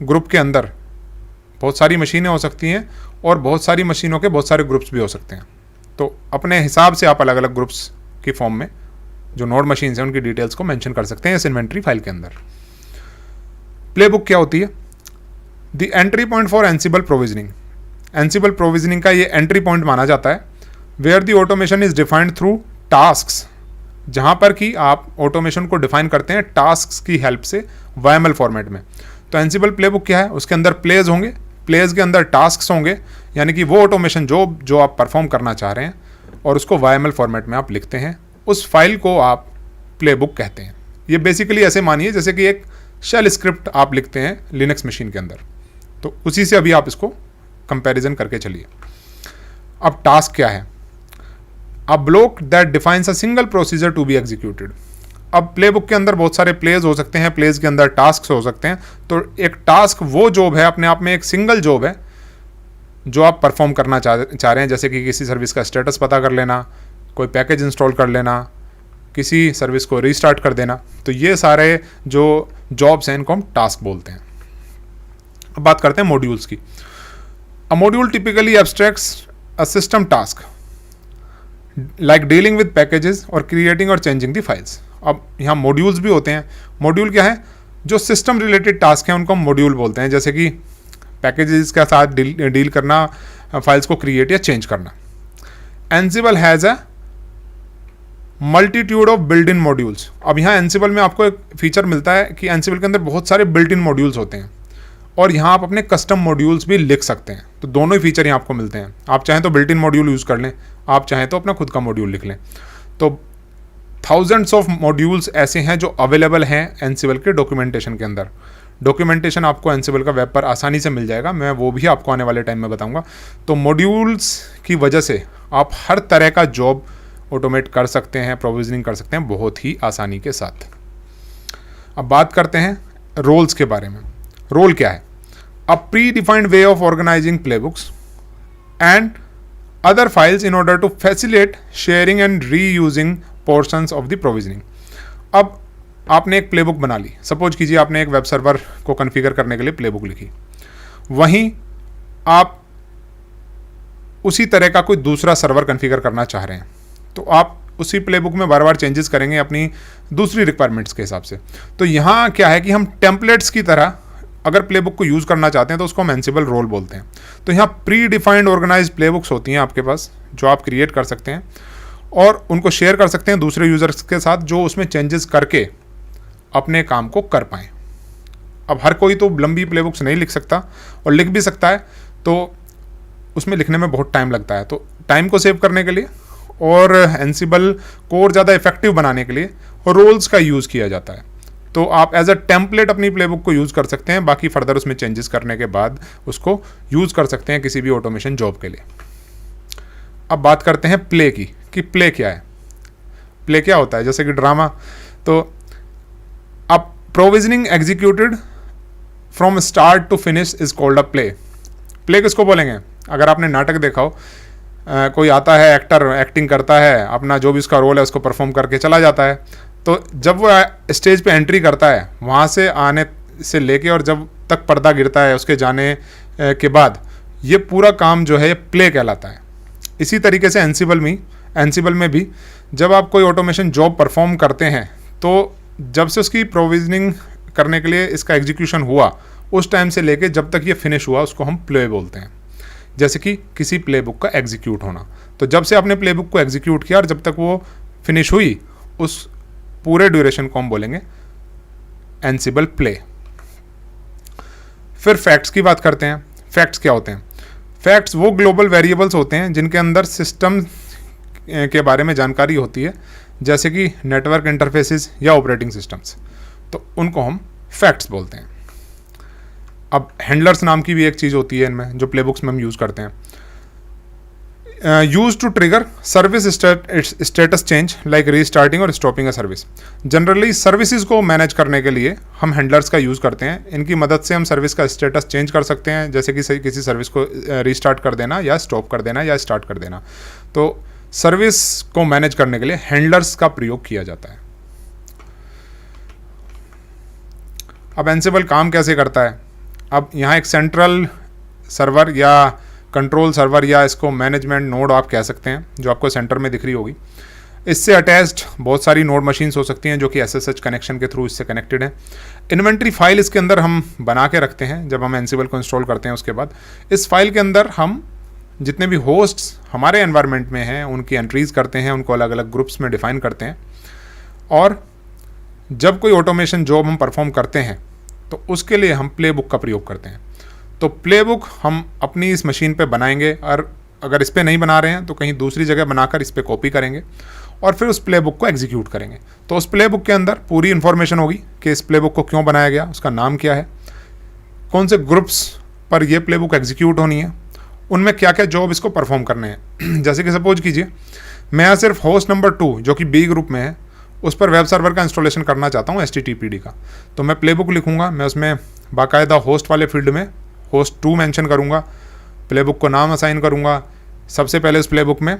ग्रुप के अंदर बहुत सारी मशीनें हो सकती हैं, और बहुत सारी मशीनों के बहुत सारे ग्रुप्स भी हो सकते हैं। तो अपने हिसाब से आप अलग अलग ग्रुप्स की फॉर्म में जो नोड मशीन्स हैं उनकी डिटेल्स को मेंशन कर सकते हैं इस इन्वेंट्री फाइल के अंदर। प्लेबुक क्या होती है? The entry point for Ansible provisioning. Ansible provisioning का ये एंट्री पॉइंट माना जाता है where the automation is defined through tasks, जहाँ पर कि आप ऑटोमेशन को डिफाइन करते हैं टास्क्स की हेल्प से YML फॉर्मेट में। तो एंसिबल प्लेबुक क्या है? उसके अंदर प्लेज होंगे, प्लेज के अंदर टास्क्स होंगे, यानी कि वो ऑटोमेशन जो आप परफॉर्म करना चाह रहे हैं, और उसको YML फॉर्मेट में आप लिखते हैं। उस फाइल को आप प्लेबुक कहते हैं। ये बेसिकली ऐसे मानिए जैसे कि एक शेल स्क्रिप्ट आप लिखते हैं लिनक्स मशीन के अंदर, तो उसी से अभी आप इसको कंपैरिजन करके चलिए। अब टास्क क्या है? A block that defines a single procedure to be executed. अब प्लेबुक के अंदर बहुत सारे प्लेज हो सकते हैं, प्लेज के अंदर टास्क हो सकते हैं। तो एक टास्क वो जॉब है, अपने आप में एक सिंगल जॉब है जो आप परफॉर्म करना चाह रहे हैं, जैसे कि किसी सर्विस का स्टेटस पता कर लेना, कोई पैकेज इंस्टॉल कर लेना, किसी सर्विस को रीस्टार्ट कर देना। तो ये सारे जो जॉब्स हैं इनको हम टास्क बोलते हैं। अब बात करते हैं मॉड्यूल्स की। अ module typically abstracts a system task like dealing with packages और क्रिएटिंग और चेंजिंग द फाइल्स। अब यहाँ मॉड्यूल्स भी होते हैं। मॉड्यूल क्या है? जो सिस्टम रिलेटेड टास्क हैं उनको हम मॉड्यूल बोलते हैं, जैसे कि पैकेजेस के साथ डील करना, फाइल्स को क्रिएट या चेंज करना। Ansible has a multitude of built in modules. अब यहाँ एंसिबल में आपको एक फीचर मिलता है कि एंसिबल के अंदर बहुत सारे बिल्ट इन मॉड्यूल्स होते हैं, और यहाँ आप अपने कस्टम मॉड्यूल्स भी लिख सकते हैं। तो दोनों ही फीचर यहाँ आपको मिलते हैं। आप चाहें तो बिल्ट इन मॉड्यूल यूज़ कर लें, आप चाहें तो अपना खुद का मॉड्यूल लिख लें। तो थाउजेंड्स ऑफ मॉड्यूल्स ऐसे हैं जो अवेलेबल हैं एंसिबल के डॉक्यूमेंटेशन के अंदर। डॉक्यूमेंटेशन आपको एंसिबल का वेब पर आसानी से मिल जाएगा, मैं वो भी आपको आने वाले टाइम में बताऊंगा। तो मॉड्यूल्स की वजह से आप हर तरह का जॉब ऑटोमेट कर सकते हैं, प्रोविजनिंग कर सकते हैं बहुत ही आसानी के साथ। अब बात करते हैं रोल्स के बारे में। रोल क्या है? A predefined way of organising playbooks and other files in order to facilitate sharing and reusing portions of the provisioning. अब आपने एक प्लेबुक बना ली, सपोज कीजिए आपने एक वेब सर्वर को कॉन्फ़िगर करने के लिए प्लेबुक लिखी, वहीं आप उसी तरह का कोई दूसरा सर्वर कॉन्फ़िगर करना चाह रहे हैं, तो आप उसी प्लेबुक में बार बार चेंजेस करेंगे अपनी दूसरी रिक्वायरमेंट्स के हिसाब से। तो यहाँ क्या है कि हम टेम्पलेट्स की तरह अगर प्लेबुक को यूज़ करना चाहते हैं तो उसको हम एंसिबल रोल बोलते हैं। तो यहाँ प्री डिफाइंड ऑर्गेनाइज प्लेबुक्स होती हैं आपके पास, जो आप क्रिएट कर सकते हैं और उनको शेयर कर सकते हैं दूसरे यूज़र्स के साथ, जो उसमें चेंजेस करके अपने काम को कर पाएँ। अब हर कोई तो लंबी प्लेबुक्स नहीं लिख सकता, और लिख भी सकता है तो उसमें लिखने में बहुत टाइम लगता है। तो टाइम को सेव करने के लिए और एंसिबल को और ज़्यादा इफेक्टिव बनाने के लिए रोल्स का यूज़ किया जाता है। तो आप एज अ टेम्पलेट अपनी प्लेबुक को यूज़ कर सकते हैं, बाकी फर्दर उसमें चेंजेस करने के बाद उसको यूज़ कर सकते हैं किसी भी ऑटोमेशन जॉब के लिए। अब बात करते हैं प्ले की, कि प्ले क्या है। प्ले क्या होता है? जैसे कि ड्रामा। तो अब provisioning executed from start to finish is called a play. Play किसको बोलेंगे? अगर आपने नाटक देखा हो, कोई आता है, एक्टर एक्टिंग करता है, अपना जो भी उसका रोल है उसको परफॉर्म करके चला जाता है। तो जब वो स्टेज पे एंट्री करता है, वहाँ से आने से लेके और जब तक पर्दा गिरता है उसके जाने के बाद, ये पूरा काम जो है ये प्ले कहलाता है। इसी तरीके से एंसिबल में भी जब आप कोई ऑटोमेशन जॉब परफॉर्म करते हैं, तो जब से उसकी प्रोविजनिंग करने के लिए इसका एग्जीक्यूशन हुआ, उस टाइम से लेके जब तक ये फिनिश हुआ, उसको हम प्ले बोलते हैं। जैसे कि किसी प्लेबुक का एग्जीक्यूट होना, तो जब से आपने प्लेबुक को एग्जीक्यूट किया और जब तक वो फिनिश हुई, उस पूरे ड्यूरेशन को हम बोलेंगे एंसिबल प्ले। फिर फैक्ट्स की बात करते हैं। फैक्ट्स क्या होते हैं? फैक्ट्स वो ग्लोबल वेरिएबल्स होते हैं जिनके अंदर सिस्टम के बारे में जानकारी होती है, जैसे कि नेटवर्क इंटरफेसेस या ऑपरेटिंग सिस्टम्स, तो उनको हम फैक्ट्स बोलते हैं। अब हैंडलर्स नाम की भी एक चीज़ होती है इनमें, जो प्लेबुक्स में हम यूज़ करते हैं। Use to trigger service status change like restarting और stopping a service. Generally services को मैनेज करने के लिए हम हैंडलर्स का यूज़ करते हैं। इनकी मदद से हम सर्विस का स्टेटस चेंज कर सकते हैं, जैसे कि किसी सर्विस को रीस्टार्ट कर देना या स्टॉप कर देना या स्टार्ट कर देना। तो सर्विस को मैनेज करने के लिए हैंडलर्स का प्रयोग किया जाता है। अब एंसिबल काम कैसे करता है? अब यहाँ एक सेंट्रल सर्वर या कंट्रोल सर्वर या इसको मैनेजमेंट नोड आप कह सकते हैं, जो आपको सेंटर में दिख रही होगी। इससे अटैच्ड बहुत सारी नोड मशीन्स हो सकती हैं जो कि SSH कनेक्शन के थ्रू इससे कनेक्टेड है। इन्वेंट्री फाइल इसके अंदर हम बना के रखते हैं जब हम एंसिबल को इंस्टॉल करते हैं। उसके बाद इस फाइल के अंदर हम जितने भी होस्ट्स हमारे एनवायरनमेंट में हैं उनकी एंट्रीज करते हैं, उनको अलग अलग ग्रुप्स में डिफाइन करते हैं। और जब कोई ऑटोमेशन जॉब हम परफॉर्म करते हैं तो उसके लिए हम प्लेबुक का प्रयोग करते हैं। तो प्लेबुक हम अपनी इस मशीन पे बनाएंगे, और अगर इस पे नहीं बना रहे हैं तो कहीं दूसरी जगह बनाकर इस पे कॉपी करेंगे और फिर उस प्लेबुक को एग्जीक्यूट करेंगे। तो उस प्लेबुक के अंदर पूरी इन्फॉर्मेशन होगी कि इस प्लेबुक को क्यों बनाया गया, उसका नाम क्या है, कौन से ग्रुप्स पर ये प्लेबुक एग्जीक्यूट होनी है, उनमें क्या क्या जॉब इसको परफॉर्म करने हैं। जैसे कि सपोज कीजिए मैं यहाँ सिर्फ होस्ट नंबर 2 जो कि B ग्रुप में है उस पर वेब सर्वर का इंस्टॉलेशन करना चाहता हूँ HTTPD का। तो मैं प्लेबुक लिखूँगा, मैं उसमें बाकायदा होस्ट वाले फील्ड में होस्ट 2 मेंशन करूँगा, प्लेबुक को नाम असाइन करूँगा। सबसे पहले उस प्लेबुक में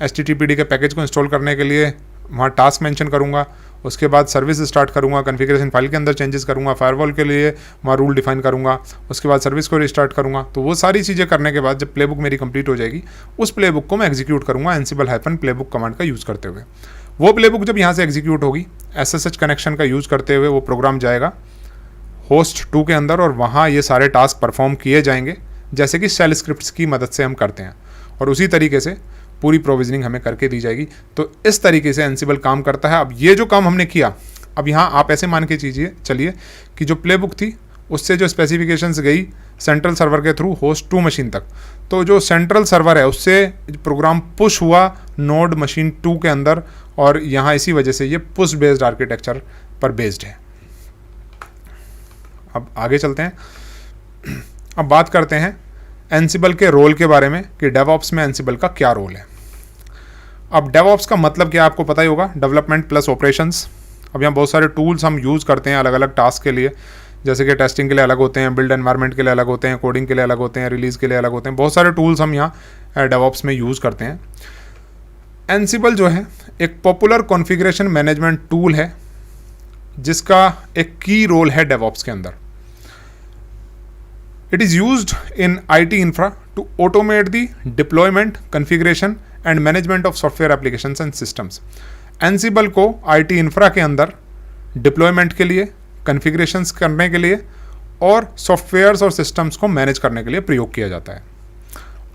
HTTPD के पैकेज को इंस्टॉल करने के लिए वहाँ टास्क मेंशन करूँगा। उसके बाद सर्विस स्टार्ट करूँगा, कॉन्फ़िगरेशन फाइल के अंदर चेंजेस करूँगा, फायरवॉल के लिए वहाँ रूल डिफाइन करूँगा। उसके बाद सर्विस को रिस्टार्ट करूँगा। तो वो सारी चीज़ें करने के बाद जब प्लेबुक मेरी कंप्लीट हो जाएगी, उस प्लेबुक को मैं एग्जीक्यूट करूँगा ansible-playbook कमांड का यूज़ करते हुए। वो प्लेबुक जब यहाँ से एग्जीक्यूट होगी, SSH कनेक्शन का यूज़ करते हुए वो प्रोग्राम जाएगा होस्ट 2 के अंदर और वहाँ ये सारे टास्क परफॉर्म किए जाएंगे, जैसे कि शेल स्क्रिप्ट्स की मदद से हम करते हैं। और उसी तरीके से पूरी प्रोविजनिंग हमें करके दी जाएगी। तो इस तरीके से एंसिबल काम करता है। अब ये जो काम हमने किया, अब यहाँ आप ऐसे मान के चलिए कि जो प्लेबुक थी उससे जो स्पेसिफिकेशंस गई सेंट्रल सर्वर के थ्रू होस्ट 2 मशीन तक, तो जो सेंट्रल सर्वर है उससे प्रोग्राम पुश हुआ नोड मशीन 2 के अंदर, और यहाँ इसी वजह से ये पुश बेस्ड आर्किटेक्चर पर बेस्ड है। अब आगे चलते हैं। अब बात करते हैं एंसिबल के रोल के बारे में कि डेवऑप्स में एंसिबल का क्या रोल है। अब डेवऑप्स का मतलब क्या आपको पता ही होगा, डेवलपमेंट प्लस ऑपरेशंस। अब यहाँ बहुत सारे टूल्स हम यूज़ करते हैं अलग अलग टास्क के लिए, जैसे कि टेस्टिंग के लिए अलग होते हैं, बिल्ड एनवायरनमेंट के लिए अलग होते हैं, कोडिंग के लिए अलग होते हैं, रिलीज़ के लिए अलग होते हैं। बहुत सारे टूल्स हम यहाँ डेवऑप्स में यूज़ करते हैं। एंसिबल जो है एक पॉपुलर कॉन्फ़िगरेशन मैनेजमेंट टूल है जिसका एक की रोल है डेवऑप्स के अंदर। It is used in IT infra to automate the deployment, configuration and management of software applications and systems. Ansible को IT infra के अंदर डिप्लॉयमेंट के लिए, कन्फिग्रेशंस करने के लिए और सॉफ्टवेयर्स और सिस्टम्स को मैनेज करने के लिए प्रयोग किया जाता है।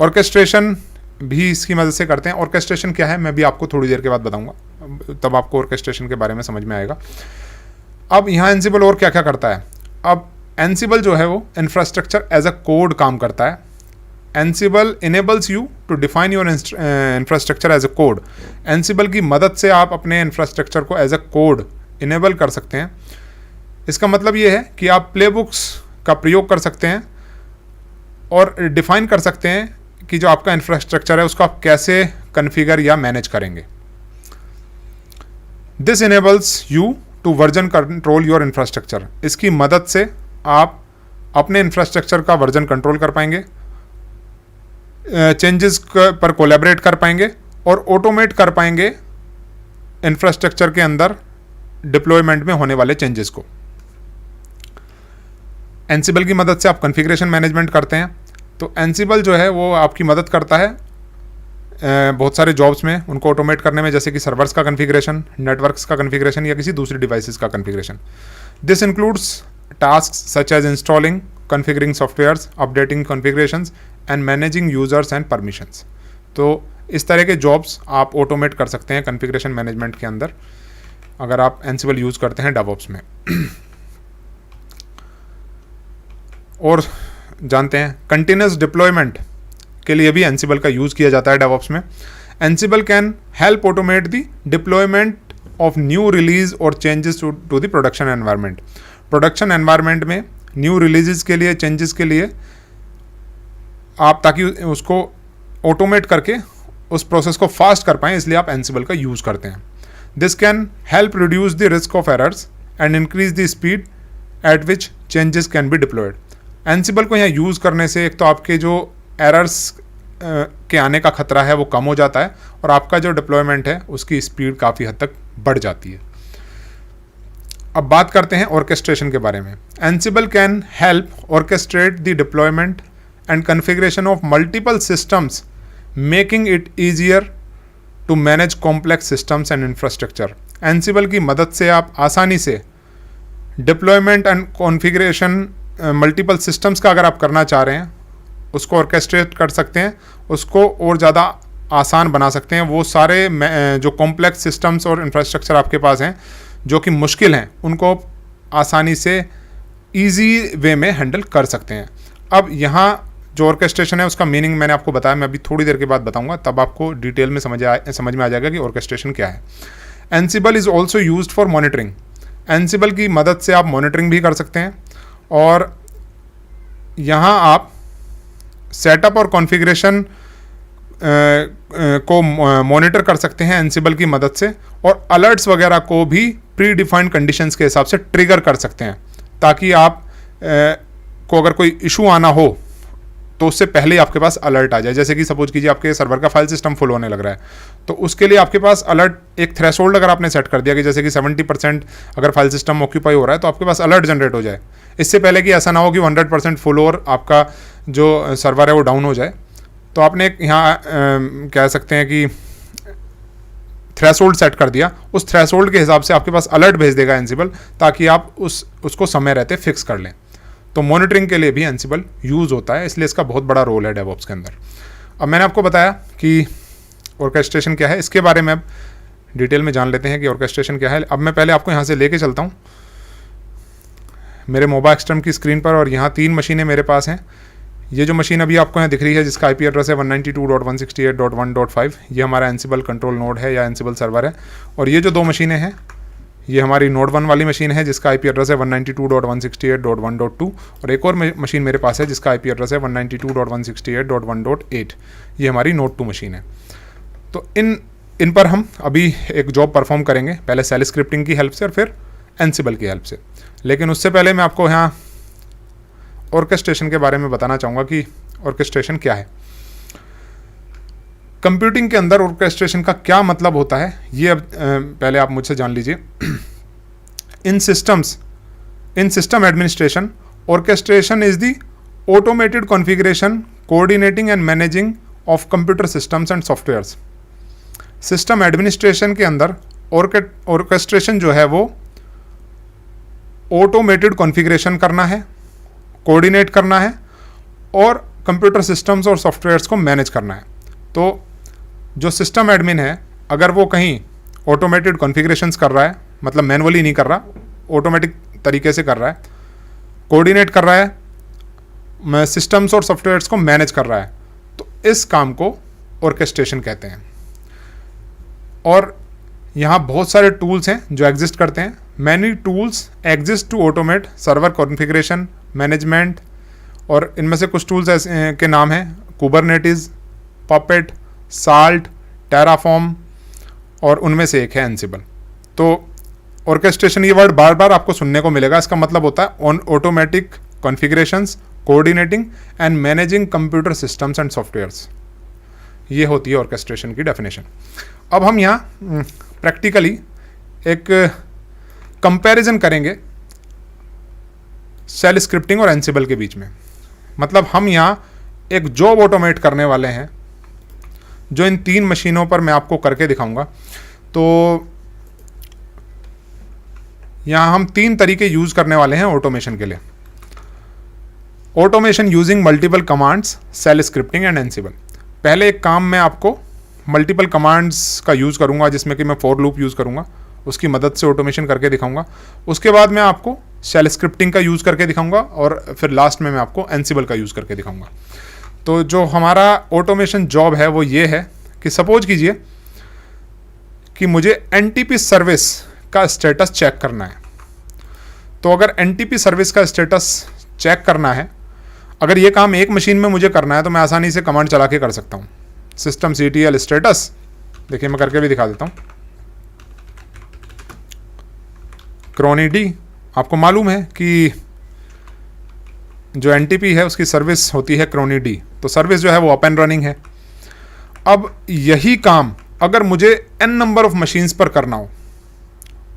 ऑर्केस्ट्रेशन भी इसकी मदद से करते हैं। ऑर्केस्ट्रेशन क्या है मैं भी आपको थोड़ी देर के बाद बताऊंगा, तब आपको ऑर्केस्ट्रेशन के बारे में समझ में आएगा। अब यहाँ एंसिबल और क्या क्या करता है। अब एंसिबल जो है वो इंफ्रास्ट्रक्चर एज अ कोड काम करता है। Ansible enables you to define your infrastructure as a code. Ansible की मदद से आप अपने इंफ्रास्ट्रक्चर को एज अ कोड इनेबल कर सकते हैं। इसका मतलब ये है कि आप प्लेबुक्स का प्रयोग कर सकते हैं और डिफाइन कर सकते हैं कि जो आपका इंफ्रास्ट्रक्चर है उसको आप कैसे कन्फिगर या मैनेज करेंगे। This enables you to version control your infrastructure. इसकी मदद से आप अपने इंफ्रास्ट्रक्चर का वर्जन कंट्रोल कर पाएंगे, चेंजेस पर कोलैबोरेट कर पाएंगे और ऑटोमेट कर पाएंगे इंफ्रास्ट्रक्चर के अंदर डिप्लॉयमेंट में होने वाले चेंजेस को। एंसिबल की मदद से आप कॉन्फ़िगरेशन मैनेजमेंट करते हैं। तो एंसिबल जो है वो आपकी मदद करता है बहुत सारे जॉब्स में उनको ऑटोमेट करने में, जैसे कि सर्वर्स का कॉन्फ़िगरेशन, नेटवर्क्स का कॉन्फ़िगरेशन या किसी दूसरी डिवाइसेस का configuration. This includes tasks such as installing, configuring softwares, updating configurations and managing users and permissions। तो इस तरह के जॉब्स आप ऑटोमेट कर सकते हैं कॉन्फ़िगरेशन मैनेजमेंट के अंदर अगर आप एंसिबल यूज़ करते हैं डेवऑप्स में। और जानते हैं कंटिन्यूस डिप्लॉयमेंट के लिए भी एंसिबल का यूज़ किया जाता है डेवऑप्स में। Ansible can help automate the deployment of new release और changes to the production environment. Production environment में न्यू रिलीजेस के लिए, चेंजेस के लिए आप ताकि उसको ऑटोमेट करके उस प्रोसेस को फास्ट कर पाएँ, इसलिए आप एनसिबल का यूज़ करते हैं। This can help reduce the risk of errors and increase the speed at which changes can be diploid. एनसिबल को यहाँ यूज़ करने से एक तो आपके जो एरर्स के आने का खतरा है वो कम हो जाता है और आपका जो डिप्लॉयमेंट है उसकी स्पीड काफ़ी हद तक बढ़ जाती है। अब बात करते हैं ऑर्केस्ट्रेशन के बारे में। Ansible can help orchestrate the deployment and configuration of multiple systems, making it easier to manage complex systems and infrastructure. Ansible की मदद से आप आसानी से deployment and configuration multiple systems का अगर आप करना चाह रहे हैं उसको ऑर्केस्ट्रेट कर सकते हैं, उसको और ज़्यादा आसान बना सकते हैं। वो सारे जो कॉम्प्लेक्स सिस्टम्स और इंफ्रास्ट्रक्चर आपके पास हैं जो कि मुश्किल हैं, उनको आसानी से इजी वे में हैंडल कर सकते हैं। अब यहाँ जो ऑर्केस्ट्रेशन है उसका मीनिंग मैंने आपको बताया, मैं अभी थोड़ी देर के बाद बताऊंगा, तब आपको डिटेल में समझ में आ जाएगा कि ऑर्केस्ट्रेशन क्या है। एनसिबल is also used for monitoring. एनसिबल की मदद से आप मॉनिटरिंग भी कर सकते हैं और यहाँ आप सेटअप और कॉन्फ़िगरेशन को मॉनिटर कर सकते हैं एनसिबल की मदद से, और अलर्ट्स वगैरह को भी प्री डिफाइंड कंडीशंस के हिसाब से ट्रिगर कर सकते हैं, ताकि आप को अगर कोई इशू आना हो तो उससे पहले ही आपके पास अलर्ट आ जाए। जैसे कि सपोज कीजिए आपके सर्वर का फाइल सिस्टम फुल होने लग रहा है, तो उसके लिए आपके पास अलर्ट एक थ्रेशोल्ड अगर आपने सेट कर दिया कि जैसे कि 70% अगर फाइल सिस्टम ऑक्यूपाई हो रहा है तो आपके पास अलर्ट जनरेट हो जाए, इससे पहले कि ऐसा ना हो कि 100% फुल और आपका जो सर्वर है वो डाउन हो जाए। तो आपने एक यहाँ कह सकते हैं कि थ्रेशोल्ड सेट कर दिया, उस थ्रेशोल्ड के हिसाब से आपके पास अलर्ट भेज देगा एनसिबल, ताकि आप उसको समय रहते फिक्स कर लें। तो मॉनिटरिंग के लिए भी एनसिबल यूज़ होता है, इसलिए इसका बहुत बड़ा रोल है डेवऑप्स के अंदर। अब मैंने आपको बताया कि ऑर्केस्ट्रेशन क्या है, इसके बारे में अब डिटेल में जान लेते हैं कि ऑर्केस्ट्रेशन क्या है। अब मैं पहले आपको यहाँ से लेके चलता हूँ मेरे मोबाइल एक्सटर्म की स्क्रीन पर, और यहाँ 3 मशीनें मेरे पास हैं। ये जो मशीन अभी आपको यहाँ दिख रही है जिसका आईपी एड्रेस है 192.168.1.5, ये हमारा एनसिबल कंट्रोल नोड है या एनसिबल सर्वर है। और ये जो 2 मशीनें हैं, ये हमारी नोड 1 वाली मशीन है जिसका आईपी एड्रेस है 192.168.1.2, और एक और मशीन मेरे पास है जिसका आईपी एड्रेस है 192.168.1.8। ये हमारी नोड 2 मशीन है। तो इन पर हम अभी एक जॉब परफॉर्म करेंगे, पहले सेल स्क्रिप्टिंग की हेल्प से और फिर एनसिबल की हेल्प से। लेकिन उससे पहले मैं आपको यहाँ ऑर्केस्ट्रेशन के बारे में बताना चाहूँगा कि ऑर्केस्ट्रेशन क्या है। कंप्यूटिंग के अंदर ऑर्केस्ट्रेशन का क्या मतलब होता है, ये अब पहले आप मुझसे जान लीजिए। In system administration, orchestration is the automated configuration, coordinating and managing of computer systems and softwares. System administration के अंदर ऑर्केस्ट्रेशन जो है वो ऑटोमेटेड कॉन्फ़िगरेशन करना है, कोऑर्डिनेट करना है और कंप्यूटर सिस्टम्स और सॉफ्टवेयर्स को मैनेज करना है। तो जो सिस्टम एडमिन है, अगर वो कहीं ऑटोमेटेड कॉन्फ़िगरेशंस कर रहा है, मतलब मैनुअली नहीं कर रहा, ऑटोमेटिक तरीके से कर रहा है, कोऑर्डिनेट कर रहा है, सिस्टम्स और सॉफ्टवेयर्स को मैनेज कर रहा है, तो इस काम को ऑर्केस्ट्रेशन कहते हैं। और यहाँ बहुत सारे टूल्स हैं जो एग्जिस्ट करते हैं। Many tools exist to automate server configuration management, और इनमें से कुछ टूल्स ऐसे के नाम हैं कुबरनेटिस, पपेट, साल्ट, टेराफॉर्म, और उनमें से एक है एनसिबल। तो ऑर्केस्ट्रेशन, ये वर्ड बार बार आपको सुनने को मिलेगा। इसका मतलब होता है on automatic configurations, coordinating and managing computer systems and softwares. ये होती है ऑर्केस्ट्रेशन की डेफिनेशन। अब हम यहाँ प्रैक्टिकली एक कंपैरिजन करेंगे सेल स्क्रिप्टिंग और एनसिबल के बीच में। मतलब हम यहाँ एक जॉब ऑटोमेट करने वाले हैं जो इन 3 मशीनों पर मैं आपको करके दिखाऊंगा। तो यहाँ हम 3 तरीके यूज़ करने वाले हैं ऑटोमेशन के लिए। Automation using multiple commands, shell scripting and एनसिबल। पहले एक काम मैं आपको मल्टीपल कमांड्स का यूज़ करूँगा जिसमें कि मैं फॉर लूप यूज़ करूँगा, उसकी मदद से ऑटोमेशन करके दिखाऊंगा। उसके बाद मैं आपको सेल स्क्रिप्टिंग का यूज़ करके दिखाऊंगा और फिर लास्ट में मैं आपको एनसिबल का यूज़ करके दिखाऊंगा। तो जो हमारा ऑटोमेशन जॉब है वो ये है कि सपोज कीजिए कि मुझे एनटीपी सर्विस का स्टेटस चेक करना है। तो अगर एनटीपी सर्विस का स्टेटस चेक करना है, अगर ये काम एक मशीन में मुझे करना है तो मैं आसानी से कमांड चला के कर सकता हूँ। सिस्टम CTL स्टेटस, देखिए मैं करके भी दिखा देता हूँ। क्रोनी डी, आपको मालूम है कि जो NTP है उसकी सर्विस होती है क्रोनी डी, तो सर्विस जो है वो ओपन रनिंग है। अब यही काम अगर मुझे n नंबर ऑफ मशीन्स पर करना हो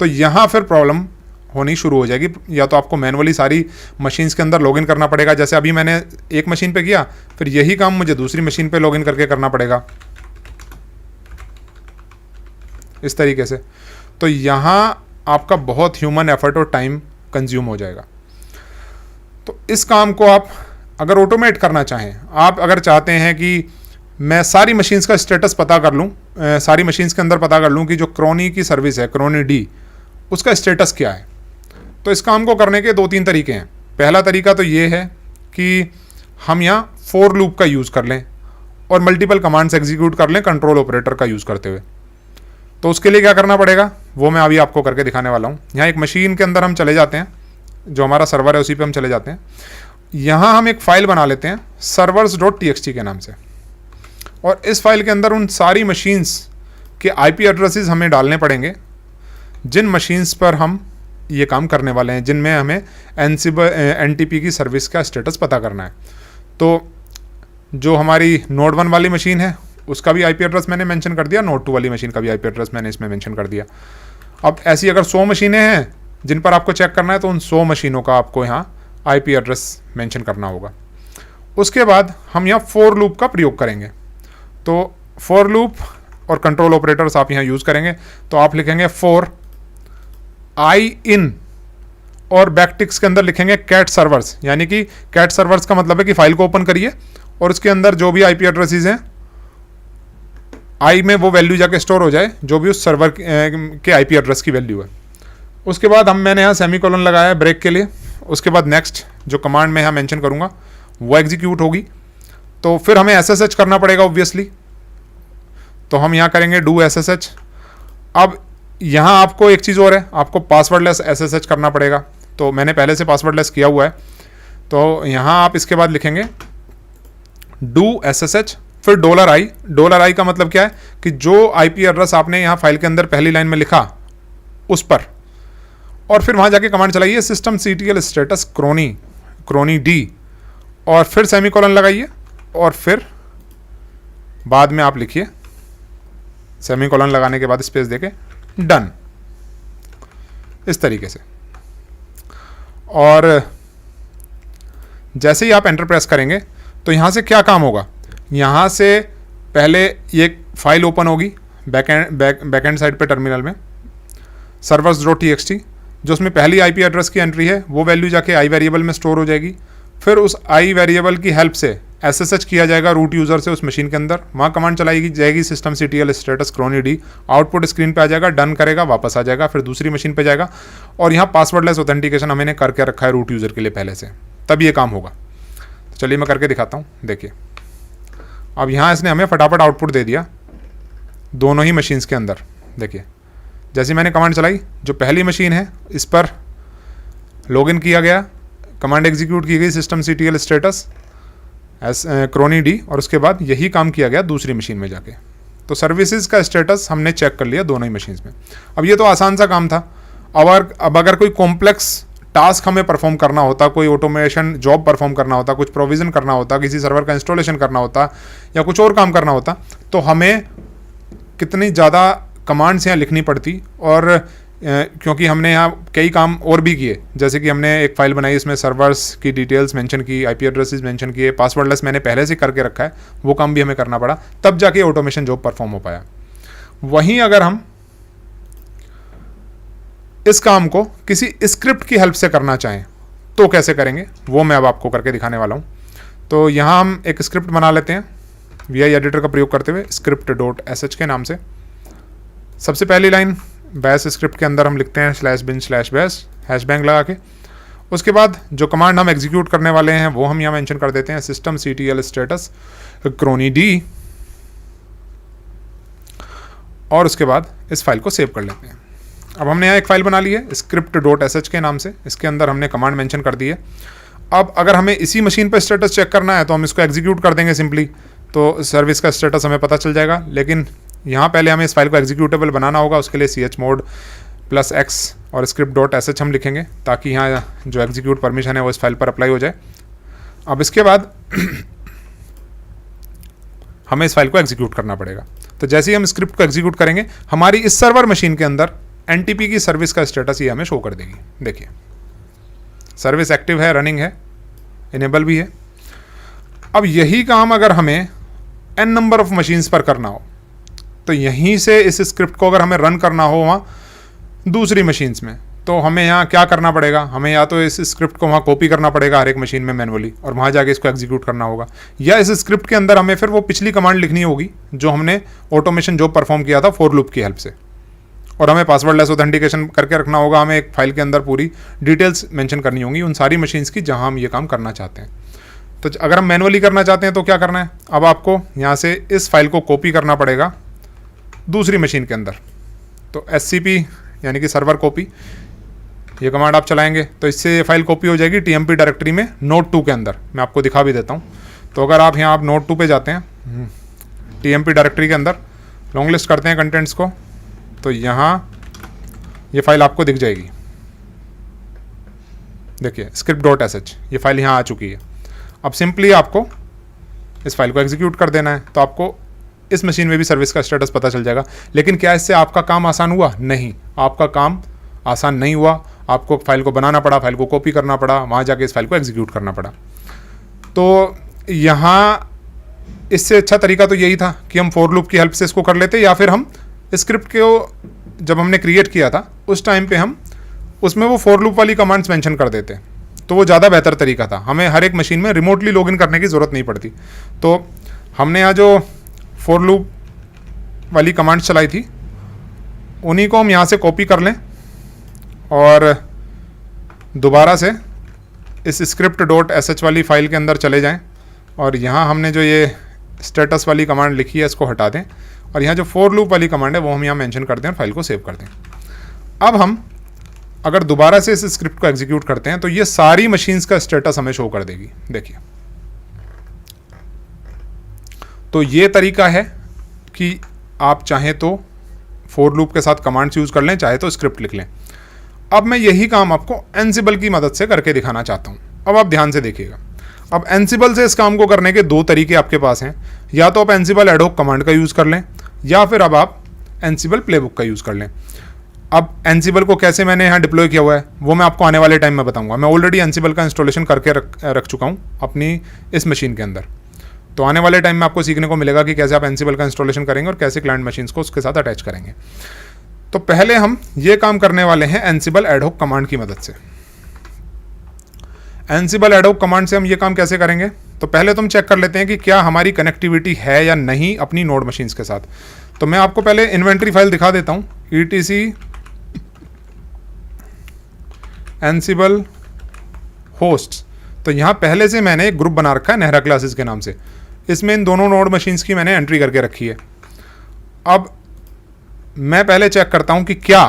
तो यहाँ फिर प्रॉब्लम होनी शुरू हो जाएगी। या तो आपको मैनुअली सारी मशीन्स के अंदर लॉगिन करना पड़ेगा, जैसे अभी मैंने एक मशीन पे किया, फिर यही काम मुझे दूसरी मशीन पे लॉगिन करके करना पड़ेगा, इस तरीके से। तो यहाँ आपका बहुत ह्यूमन एफर्ट और टाइम कंज्यूम हो जाएगा। तो इस काम को आप अगर ऑटोमेट करना चाहें, आप अगर चाहते हैं कि मैं सारी मशीन्स का स्टेटस पता कर लूँ, सारी मशीन्स के अंदर पता कर लूँ कि जो क्रोनी की सर्विस है, क्रोनी डी, उसका स्टेटस क्या है, तो इस काम को करने के 2-3 तरीके हैं। पहला तरीका तो ये है कि हम यहाँ फॉर लूप का यूज़ कर लें और मल्टीपल कमांड्स एग्जीक्यूट कर लें कंट्रोल ऑपरेटर का यूज़ करते हुए। तो उसके लिए क्या करना पड़ेगा वो मैं अभी आपको करके दिखाने वाला हूँ। यहाँ एक मशीन के अंदर हम चले जाते हैं, जो हमारा सर्वर है उसी पे हम चले जाते हैं। यहाँ हम एक फ़ाइल बना लेते हैं servers.txt के नाम से, और इस फाइल के अंदर उन सारी मशीन्स के IP एड्रेसेस हमें डालने पड़ेंगे जिन मशीन्स पर हम ये काम करने वाले हैं, जिनमें हमें NTP की सर्विस का स्टेटस पता करना है। तो जो हमारी नोड 1 वाली मशीन है उसका भी IP एड्रेस मैंने मेंशन कर दिया, नोड 2 वाली मशीन का भी IP एड्रेस मैंने इसमें मेंशन कर दिया। अब ऐसी अगर 100 मशीनें हैं जिन पर आपको चेक करना है तो उन 100 मशीनों का आपको यहाँ IP एड्रेस मेंशन करना होगा। उसके बाद हम यहाँ फॉर लूप का प्रयोग करेंगे। तो फॉर लूप और कंट्रोल ऑपरेटर्स आप यहाँ यूज़ करेंगे, तो आप लिखेंगे फॉर आई इन और बैकटिक्स के अंदर लिखेंगे कैट सर्वर्स, यानी कि कैट सर्वर्स का मतलब है कि फाइल को ओपन करिए और उसके अंदर जो भी IP एड्रेसेस हैं आई में वो वैल्यू जाके स्टोर हो जाए जो भी उस सर्वर के IP एड्रेस की वैल्यू है। उसके बाद मैंने यहाँ सेमीकोलन लगाया है ब्रेक के लिए। उसके बाद नेक्स्ट जो कमांड मैं यहाँ मेंशन करूँगा वो एग्जीक्यूट होगी। तो फिर हमें SSH करना पड़ेगा ऑब्वियसली, तो हम यहाँ करेंगे डू SSH। अब यहाँ आपको एक चीज़ और है, आपको पासवर्डलेस SSH करना पड़ेगा। तो मैंने पहले से पासवर्डलेस किया हुआ है, तो यहाँ आप इसके बाद लिखेंगे डू SSH, फिर $i का मतलब क्या है कि जो IP एड्रेस आपने यहाँ फाइल के अंदर पहली लाइन में लिखा उस पर, और फिर वहाँ जाके कमांड चलाइए system CTL status chrony d, और फिर सेमीकोलन लगाइए, और फिर बाद में आप लिखिए सेमीकोलन लगाने के बाद स्पेस देके डन, इस तरीके से। और जैसे ही आप एंटर प्रेस करेंगे तो यहाँ से क्या काम होगा, यहाँ से पहले ये फाइल ओपन होगी बैकएंड साइड पे टर्मिनल में servers.txt, जो उसमें पहली IP एड्रेस की एंट्री है वो वैल्यू जाके आई वेरिएबल में स्टोर हो जाएगी। फिर उस आई वेरिएबल की हेल्प से SSH किया जाएगा रूट यूज़र से उस मशीन के अंदर, वहाँ कमांड चलाई जाएगी system CTL status chrony d, output screen पे आ जाएगा, डन करेगा, वापस आ जाएगा, फिर दूसरी मशीन पे जाएगा, और यहाँ पासवर्डलेस ऑथेंटिकेशन हमने करके रखा है रूट यूज़र के लिए पहले से, तब ये काम होगा। तो चलिए मैं करके दिखाता हूँ। देखिए अब यहाँ इसने हमें फटाफट आउटपुट दे दिया दोनों ही मशीन्स के अंदर। देखिए जैसे मैंने कमांड चलाई, जो पहली मशीन है इस पर लॉगिन किया गया, कमांड एग्जीक्यूट की गई system CTL status chrony d, और उसके बाद यही काम किया गया दूसरी मशीन में जाके। तो सर्विसेज का स्टेटस हमने चेक कर लिया दोनों ही मशीन्स में। अब ये तो आसान सा काम था। अब अगर कोई कॉम्प्लेक्स टास्क हमें परफॉर्म करना होता, कोई ऑटोमेशन जॉब परफॉर्म करना होता, कुछ प्रोविज़न करना होता, किसी सर्वर का इंस्टॉलेशन करना होता, या कुछ और काम करना होता, तो हमें कितनी ज़्यादा कमांड्स यहाँ लिखनी पड़ती। और क्योंकि हमने यहाँ कई काम और भी किए, जैसे कि हमने एक फ़ाइल बनाई, इसमें सर्वर्स की डिटेल्स मेंशन की, IP एड्रेसेस मेंशन किए, पासवर्डलेस मैंने पहले से करके रखा है, वो काम भी हमें करना पड़ा, तब जाके ऑटोमेशन जॉब परफॉर्म हो पाया। वहीं अगर हम इस काम को किसी स्क्रिप्ट की हेल्प से करना चाहें तो कैसे करेंगे, वो मैं अब आपको करके दिखाने वाला हूँ। तो यहाँ हम एक स्क्रिप्ट बना लेते हैं VI एडिटर का प्रयोग करते हुए script.sh के नाम से। सबसे पहली लाइन बैश स्क्रिप्ट के अंदर हम लिखते हैं /bin/bash हैशबैंग लगा के। उसके बाद जो कमांड हम एग्जीक्यूट करने वाले हैं वो हम यहाँ मेंशन कर देते हैं system CTL status chrony d, और उसके बाद इस फाइल को सेव कर लेते हैं। अब हमने यहाँ एक फ़ाइल बना ली है script.sh के नाम से, इसके अंदर हमने कमांड मेंशन कर दी है। अब अगर हमें इसी मशीन पर स्टेटस चेक करना है तो हम इसको एग्जीक्यूट कर देंगे सिंपली तो सर्विस का स्टेटस हमें पता चल जाएगा। लेकिन यहाँ पहले हमें इस फाइल को एग्जीक्यूटेबल बनाना होगा। उसके लिए chmod +x और script.sh हम लिखेंगे ताकि यहाँ जो एग्जीक्यूट परमिशन है वो इस फाइल पर अप्लाई हो जाए। अब इसके बाद हमें इस फाइल को एग्जीक्यूट करना पड़ेगा। तो जैसे ही हम स्क्रिप्ट को एग्जीक्यूट करेंगे, हमारी इस सर्वर मशीन के अंदर NTP की सर्विस का स्टेटस ये हमें शो कर देगी। देखिए, सर्विस एक्टिव है, रनिंग है, इनेबल भी है। अब यही काम अगर हमें n नंबर ऑफ मशीन्स पर करना हो, तो यहीं से इस स्क्रिप्ट को अगर हमें रन करना हो वहाँ दूसरी मशीन्स में, तो हमें यहाँ क्या करना पड़ेगा? हमें या तो इस स्क्रिप्ट को वहाँ कॉपी करना पड़ेगा हर एक मशीन में मैनुअली और वहाँ जाके इसको एग्जीक्यूट करना होगा, या इस स्क्रिप्ट के अंदर हमें फिर वो पिछली कमांड लिखनी होगी जो हमने ऑटोमेशन जॉब परफॉर्म किया था फॉर लूप की हेल्प से, और हमें पासवर्डलेस ऑथेंटिकेशन करके रखना होगा। हमें एक फाइल के अंदर पूरी डिटेल्स मेंशन करनी होंगी उन सारी मशीन्स की जहाँ हम ये काम करना चाहते हैं। तो अगर हम मैनुअली करना चाहते हैं तो क्या करना है? अब आपको यहाँ से इस फाइल को कॉपी करना पड़ेगा दूसरी मशीन के अंदर। तो SCP यानी कि सर्वर कॉपी, ये कमांड आप चलाएंगे तो इससे ये फाइल कॉपी हो जाएगी TMP डायरेक्टरी में नोड 2 के अंदर। मैं आपको दिखा भी देता हूँ। तो अगर आप यहाँ नोड 2 पे जाते हैं, TMP डायरेक्टरी के अंदर लॉन्ग लिस्ट करते हैं कंटेंट्स को, तो यहाँ ये फाइल आपको दिख जाएगी। देखिए script.sh, ये फाइल यहाँ आ चुकी है। अब सिंपली आपको इस फाइल को एग्जीक्यूट कर देना है, तो आपको इस मशीन में भी सर्विस का स्टेटस पता चल जाएगा। लेकिन क्या इससे आपका काम आसान हुआ? नहीं, आपका काम आसान नहीं हुआ। आपको फाइल को बनाना पड़ा, फाइल को कॉपी करना पड़ा, वहाँ जाके इस फाइल को एग्जीक्यूट करना पड़ा। तो यहाँ इससे अच्छा तरीका तो यही था कि हम फॉर लूप की हेल्प से इसको कर लेते, या फिर हम स्क्रिप्ट को जब हमने क्रिएट किया था उस टाइम पे हम उसमें वो फॉर लूप वाली कमांड्स मेंशन कर देते, तो वो ज़्यादा बेहतर तरीका था। हमें हर एक मशीन में रिमोटली लॉगिन करने की ज़रूरत नहीं पड़ती। तो हमने यहाँ जो फॉर लूप वाली कमांड्स चलाई थी उन्हीं को हम यहाँ से कॉपी कर लें और दोबारा से इस script.sh वाली फाइल के अंदर चले जाएं, और यहाँ हमने जो ये स्टेटस वाली कमांड लिखी है इसको हटा दें, और यहाँ जो फॉर लूप वाली कमांड है वो हम यहाँ मेंशन कर दें और फाइल को सेव कर दें। अब हम अगर दोबारा से इस स्क्रिप्ट को एग्जीक्यूट करते हैं तो ये सारी मशीन्स का स्टेटस हमें शो कर देगी। देखिए, तो ये तरीका है कि आप चाहें तो फॉर लूप के साथ कमांड्स यूज़ कर लें, चाहे तो स्क्रिप्ट लिख लें। अब मैं यही काम आपको एनसिबल की मदद से करके दिखाना चाहता हूँ। अब आप ध्यान से देखिएगा। अब एनसिबल से इस काम को करने के दो तरीके आपके पास हैं। या तो आप एनसिबल एडहोक कमांड का यूज़ कर लें, या फिर अब आप एनसिबल प्लेबुक का यूज़ कर लें। अब एनसिबल को कैसे मैंने यहाँ डिप्लॉय किया हुआ है वो मैं आपको आने वाले टाइम में बताऊँगा। मैं ऑलरेडी एनसिबल का इंस्टॉलेशन करके रख चुका हूँ अपनी इस मशीन के अंदर। तो आने वाले टाइम में आपको सीखने को मिलेगा कि कैसे आप एनसिबल का इंस्टॉलेशन करेंगे और कैसे क्लाइंट मशीन्स को उसके साथ अटैच करेंगे। तो पहले हम ये काम करने वाले हैं एनसिबल एडहोक कमांड की मदद से। एनसिबल एडहोक कमांड से हम ये काम कैसे करेंगे, तो पहले तो हम चेक कर लेते हैं कि क्या हमारी कनेक्टिविटी है या नहीं अपनी नोड मशीन्स के साथ। तो मैं आपको पहले इन्वेंट्री फाइल दिखा देता हूँ, etc एनसिबल होस्ट्स। तो यहाँ पहले से मैंने एक ग्रुप बना रखा है नेहरा क्लासेस के नाम से। इसमें इन दोनों नोड मशीन्स की मैंने एंट्री करके रखी है। अब मैं पहले चेक करता हूँ कि क्या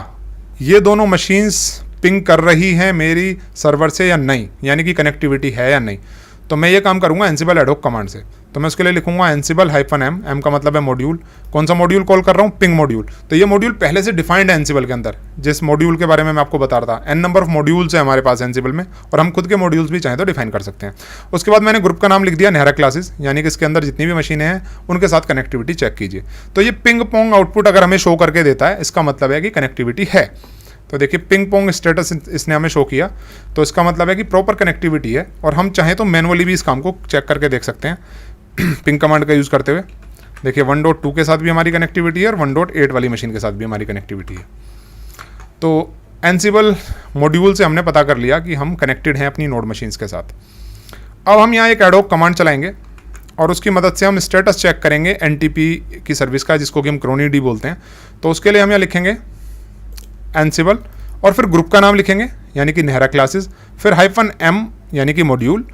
ये दोनों मशीन्स पिंग कर रही हैं मेरी सर्वर से या नहीं, यानी कि कनेक्टिविटी है या नहीं। तो मैं ये काम करूँगा एनसिबल एडहोक कमांड से। तो मैं उसके लिए लिखूंगा एनसिबल -m, m का मतलब है मॉड्यूल। कौन सा मॉड्यूल कॉल कर रहा हूँ? Ping module. तो ये मॉड्यूल पहले से डिफाइंड है एनसिबल के अंदर, जिस मॉड्यूल के बारे में मैं आपको बता रहा था। n नंबर ऑफ मॉड्यूल्स है हमारे पास एनसिबल में, और हम खुद के मॉड्यूल्स भी चाहें तो डिफाइन कर सकते हैं। उसके बाद मैंने ग्रुप का नाम लिख दिया नेहरा क्लासेस, यानी कि इसके अंदर जितनी भी मशीनें हैं उनके साथ कनेक्टिविटी चेक कीजिए। तो ये पिंग पोंग आउटपुट अगर हमें शो करके देता है, इसका मतलब है कि कनेक्टिविटी है। तो देखिए पिंग पोंग स्टेटस इसने हमें शो किया, तो इसका मतलब है कि प्रॉपर कनेक्टिविटी है। और हम चाहें तो मैनुअली भी इस काम को चेक करके देख सकते हैं पिंग कमांड का यूज़ करते हुए। देखिए 1.2 के साथ भी हमारी कनेक्टिविटी है और 1.8 वाली मशीन के साथ भी हमारी कनेक्टिविटी है। तो एनसिबल मॉड्यूल से हमने पता कर लिया कि हम कनेक्टेड हैं अपनी नोड मशीन्स के साथ। अब हम यहाँ एक एडहोक कमांड चलाएंगे और उसकी मदद से हम स्टेटस चेक करेंगे एनटीपी की सर्विस का, जिसको कि हम क्रोनी-डी बोलते हैं। तो उसके लिए हम यहाँ लिखेंगे एनसिबल और फिर ग्रुप का नाम लिखेंगे यानी कि नेहरा क्लासेस, फिर -m यानी कि मॉड्यूल।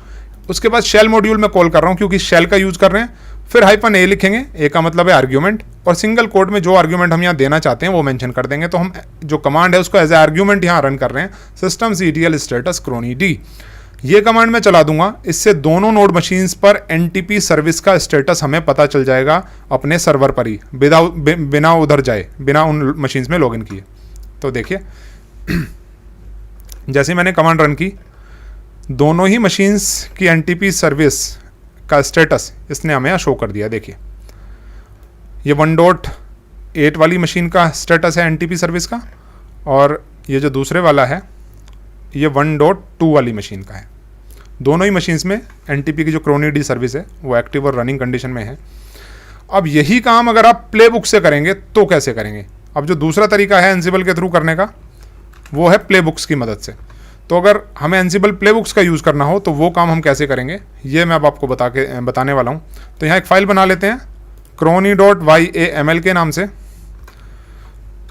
उसके बाद शेल मॉड्यूल में कॉल कर रहा हूँ क्योंकि शेल का यूज़ कर रहे हैं। फिर -a लिखेंगे, a का मतलब है आर्ग्यूमेंट, और सिंगल कोट में जो आर्ग्यूमेंट हम यहाँ देना चाहते हैं वो मेंशन कर देंगे। तो हम जो कमांड है उसको एज ए आर्ग्यूमेंट यहाँ रन कर रहे हैं, systemctl status crony-d। ये कमांड मैं चला दूंगा, इससे दोनों नोड मशीन्स पर एनटीपी सर्विस का स्टेटस हमें पता चल जाएगा अपने सर्वर पर ही, बिना उधर जाए, बिना उन मशीन्स में लॉगिन किए। तो देखिए जैसे मैंने कमांड रन की, दोनों ही मशीन्स की एनटीपी सर्विस का स्टेटस इसने हमें शो कर दिया। देखिए ये 1.8 वाली मशीन का स्टेटस है एनटीपी सर्विस का, और ये जो दूसरे वाला है ये 1.2 वाली मशीन का है। दोनों ही मशीन्स में एनटीपी की जो क्रोनी डी सर्विस है वो एक्टिव और रनिंग कंडीशन में है। अब यही काम अगर आप प्लेबुक से करेंगे तो कैसे करेंगे? अब जो दूसरा तरीका है एनसिबल के थ्रू करने का वो है प्लेबुक्स की मदद से। तो अगर हमें एनसिबल प्लेबुक्स का यूज़ करना हो तो वो काम हम कैसे करेंगे ये मैं अब आपको बताने वाला हूँ। तो यहाँ एक फ़ाइल बना लेते हैं crony.yaml के नाम से।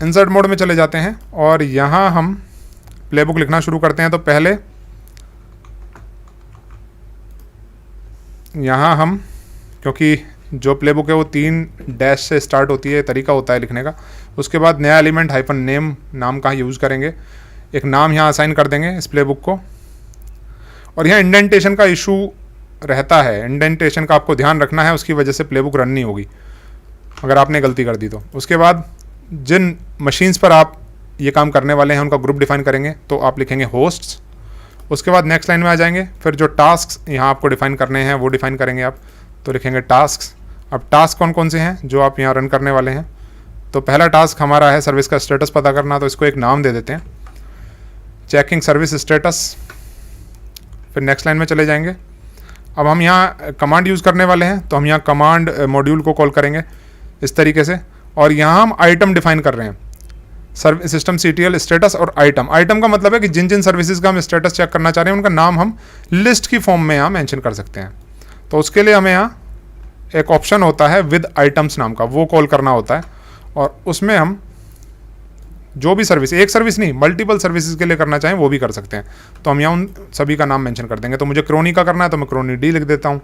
इंसर्ट मोड में चले जाते हैं और यहाँ हम प्लेबुक लिखना शुरू करते हैं। तो पहले यहाँ हम, क्योंकि जो प्लेबुक है वो 3 डैश से स्टार्ट होती है, तरीका होता है लिखने का, उसके बाद नया एलिमेंट -नेम नाम का यूज़ करेंगे। एक नाम यहाँ असाइन कर देंगे इस प्लेबुक को। और यहाँ इंडेंटेशन का इशू रहता है, इंडेंटेशन का आपको ध्यान रखना है, उसकी वजह से प्लेबुक रन नहीं होगी अगर आपने गलती कर दी तो। उसके बाद जिन मशीन्स पर आप ये काम करने वाले हैं उनका ग्रुप डिफाइन करेंगे, तो आप लिखेंगे होस्ट्स। उसके बाद नेक्स्ट लाइन में आ जाएंगे, फिर जो टास्क यहाँ आपको डिफाइन करने हैं वो डिफाइन करेंगे आप, तो लिखेंगे टास्क। अब टास्क कौन कौन से हैं जो आप यहाँ रन करने वाले हैं? तो पहला टास्क हमारा है सर्विस का स्टेटस पता करना, तो इसको एक नाम दे देते हैं, चेकिंग सर्विस स्टेटस। फिर नेक्स्ट लाइन में चले जाएंगे। अब हम यहाँ कमांड यूज़ करने वाले हैं, तो हम यहाँ कमांड मॉड्यूल को कॉल करेंगे इस तरीके से, और यहाँ हम आइटम डिफाइन कर रहे हैं, सर्विस सिस्टम CTL स्टेटस और आइटम। आइटम का मतलब है कि जिन जिन सर्विसेज का हम स्टेटस चेक करना चाह रहे हैं उनका नाम हम लिस्ट की फॉर्म में यहाँ मेंशन कर सकते हैं। तो उसके लिए हमें यहाँ एक ऑप्शन होता है विद आइटम्स नाम का, वो कॉल करना होता है, और उसमें हम जो भी सर्विस, एक सर्विस नहीं मल्टीपल सर्विसेज के लिए करना चाहें वो भी कर सकते हैं। तो हम यहाँ उन सभी का नाम मेंशन कर देंगे। तो मुझे क्रोनी का करना है तो मैं क्रोनी डी लिख देता हूँ।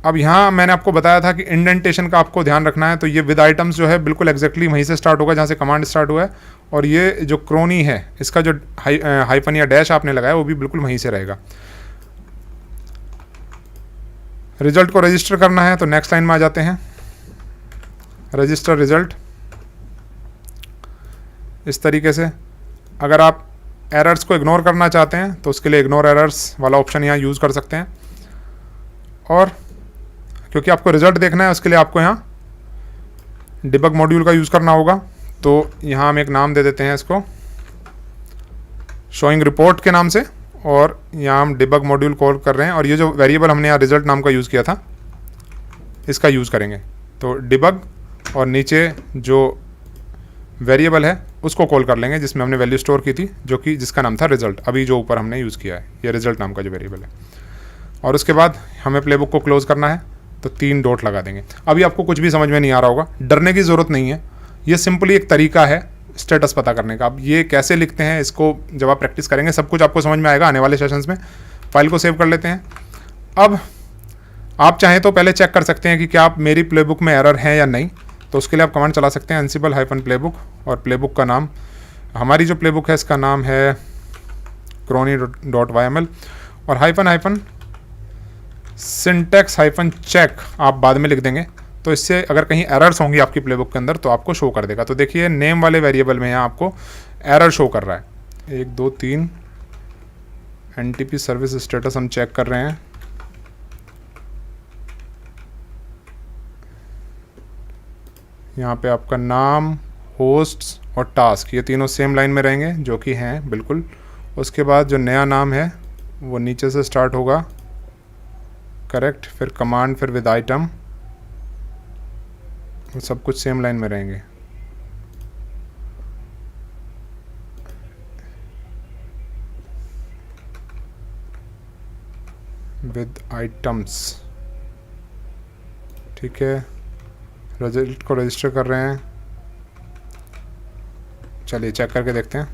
अब यहाँ मैंने आपको बताया था कि इंडेंटेशन का आपको ध्यान रखना है, तो ये विद आइटम्स जो है बिल्कुल एग्जैक्टली वहीं से स्टार्ट होगा जहाँ से कमांड स्टार्ट हुआ है, और ये जो क्रोनी है इसका जो हाइफन या डैश आपने लगाया वो भी बिल्कुल वहीं से रहेगा। रिजल्ट को रजिस्टर करना है, तो नेक्स्ट लाइन में आ जाते हैं, रजिस्टर रिजल्ट। इस तरीके से अगर आप एरर्स को इग्नोर करना चाहते हैं तो उसके लिए इग्नोर एरर्स वाला ऑप्शन यहाँ यूज़ कर सकते हैं। और क्योंकि आपको रिजल्ट देखना है उसके लिए आपको यहाँ डिबग मॉड्यूल का यूज़ करना होगा, तो यहाँ हम एक नाम दे देते हैं इसको शोइंग रिपोर्ट के नाम से, और यहाँ हम डिबग मॉड्यूल कॉल कर रहे हैं, और ये जो वेरिएबल हमने यहाँ रिजल्ट नाम का यूज़ किया था इसका यूज़ करेंगे। तो डिबग और नीचे जो वेरिएबल है उसको कॉल कर लेंगे जिसमें हमने वैल्यू स्टोर की थी, जो कि जिसका नाम था रिजल्ट। अभी जो ऊपर हमने यूज़ किया है ये रिजल्ट नाम का जो वेरिएबल है। और उसके बाद हमें प्लेबुक को क्लोज करना है, तो 3 डॉट लगा देंगे। अभी आपको कुछ भी समझ में नहीं आ रहा होगा, डरने की ज़रूरत नहीं है, ये सिंपली एक तरीका है स्टेटस पता करने का। अब ये कैसे लिखते हैं इसको जब आप प्रैक्टिस करेंगे सब कुछ आपको समझ में आएगा आने वाले सेशंस में। फाइल को सेव कर लेते हैं। अब आप चाहें तो पहले चेक कर सकते हैं कि क्या आप मेरी प्लेबुक में एरर है या नहीं, तो उसके लिए आप कमांड चला सकते हैं ansible-playbook, और प्लेबुक का नाम, हमारी जो प्लेबुक है इसका नाम है crony.yml, और हाइफन सिंटैक्स चेक आप बाद में लिख देंगे। तो इससे अगर कहीं एरर्स होंगी आपकी प्लेबुक के अंदर तो आपको शो कर देगा। तो देखिए नेम वाले वेरिएबल में यहाँ आपको एरर शो कर रहा है। 1 2 3 एनटीपी सर्विस स्टेटस हम चेक कर रहे हैं। यहाँ पे आपका नाम, होस्ट्स और टास्क ये तीनों सेम लाइन में रहेंगे जो कि हैं बिल्कुल। उसके बाद जो नया नाम है वो नीचे से स्टार्ट होगा, करेक्ट, फिर कमांड, फिर विद आइटम, सब कुछ सेम लाइन में रहेंगे। विद आइटम्स, ठीक है। रिजल्ट को रजिस्टर कर रहे हैं, चलिए चेक करके देखते हैं।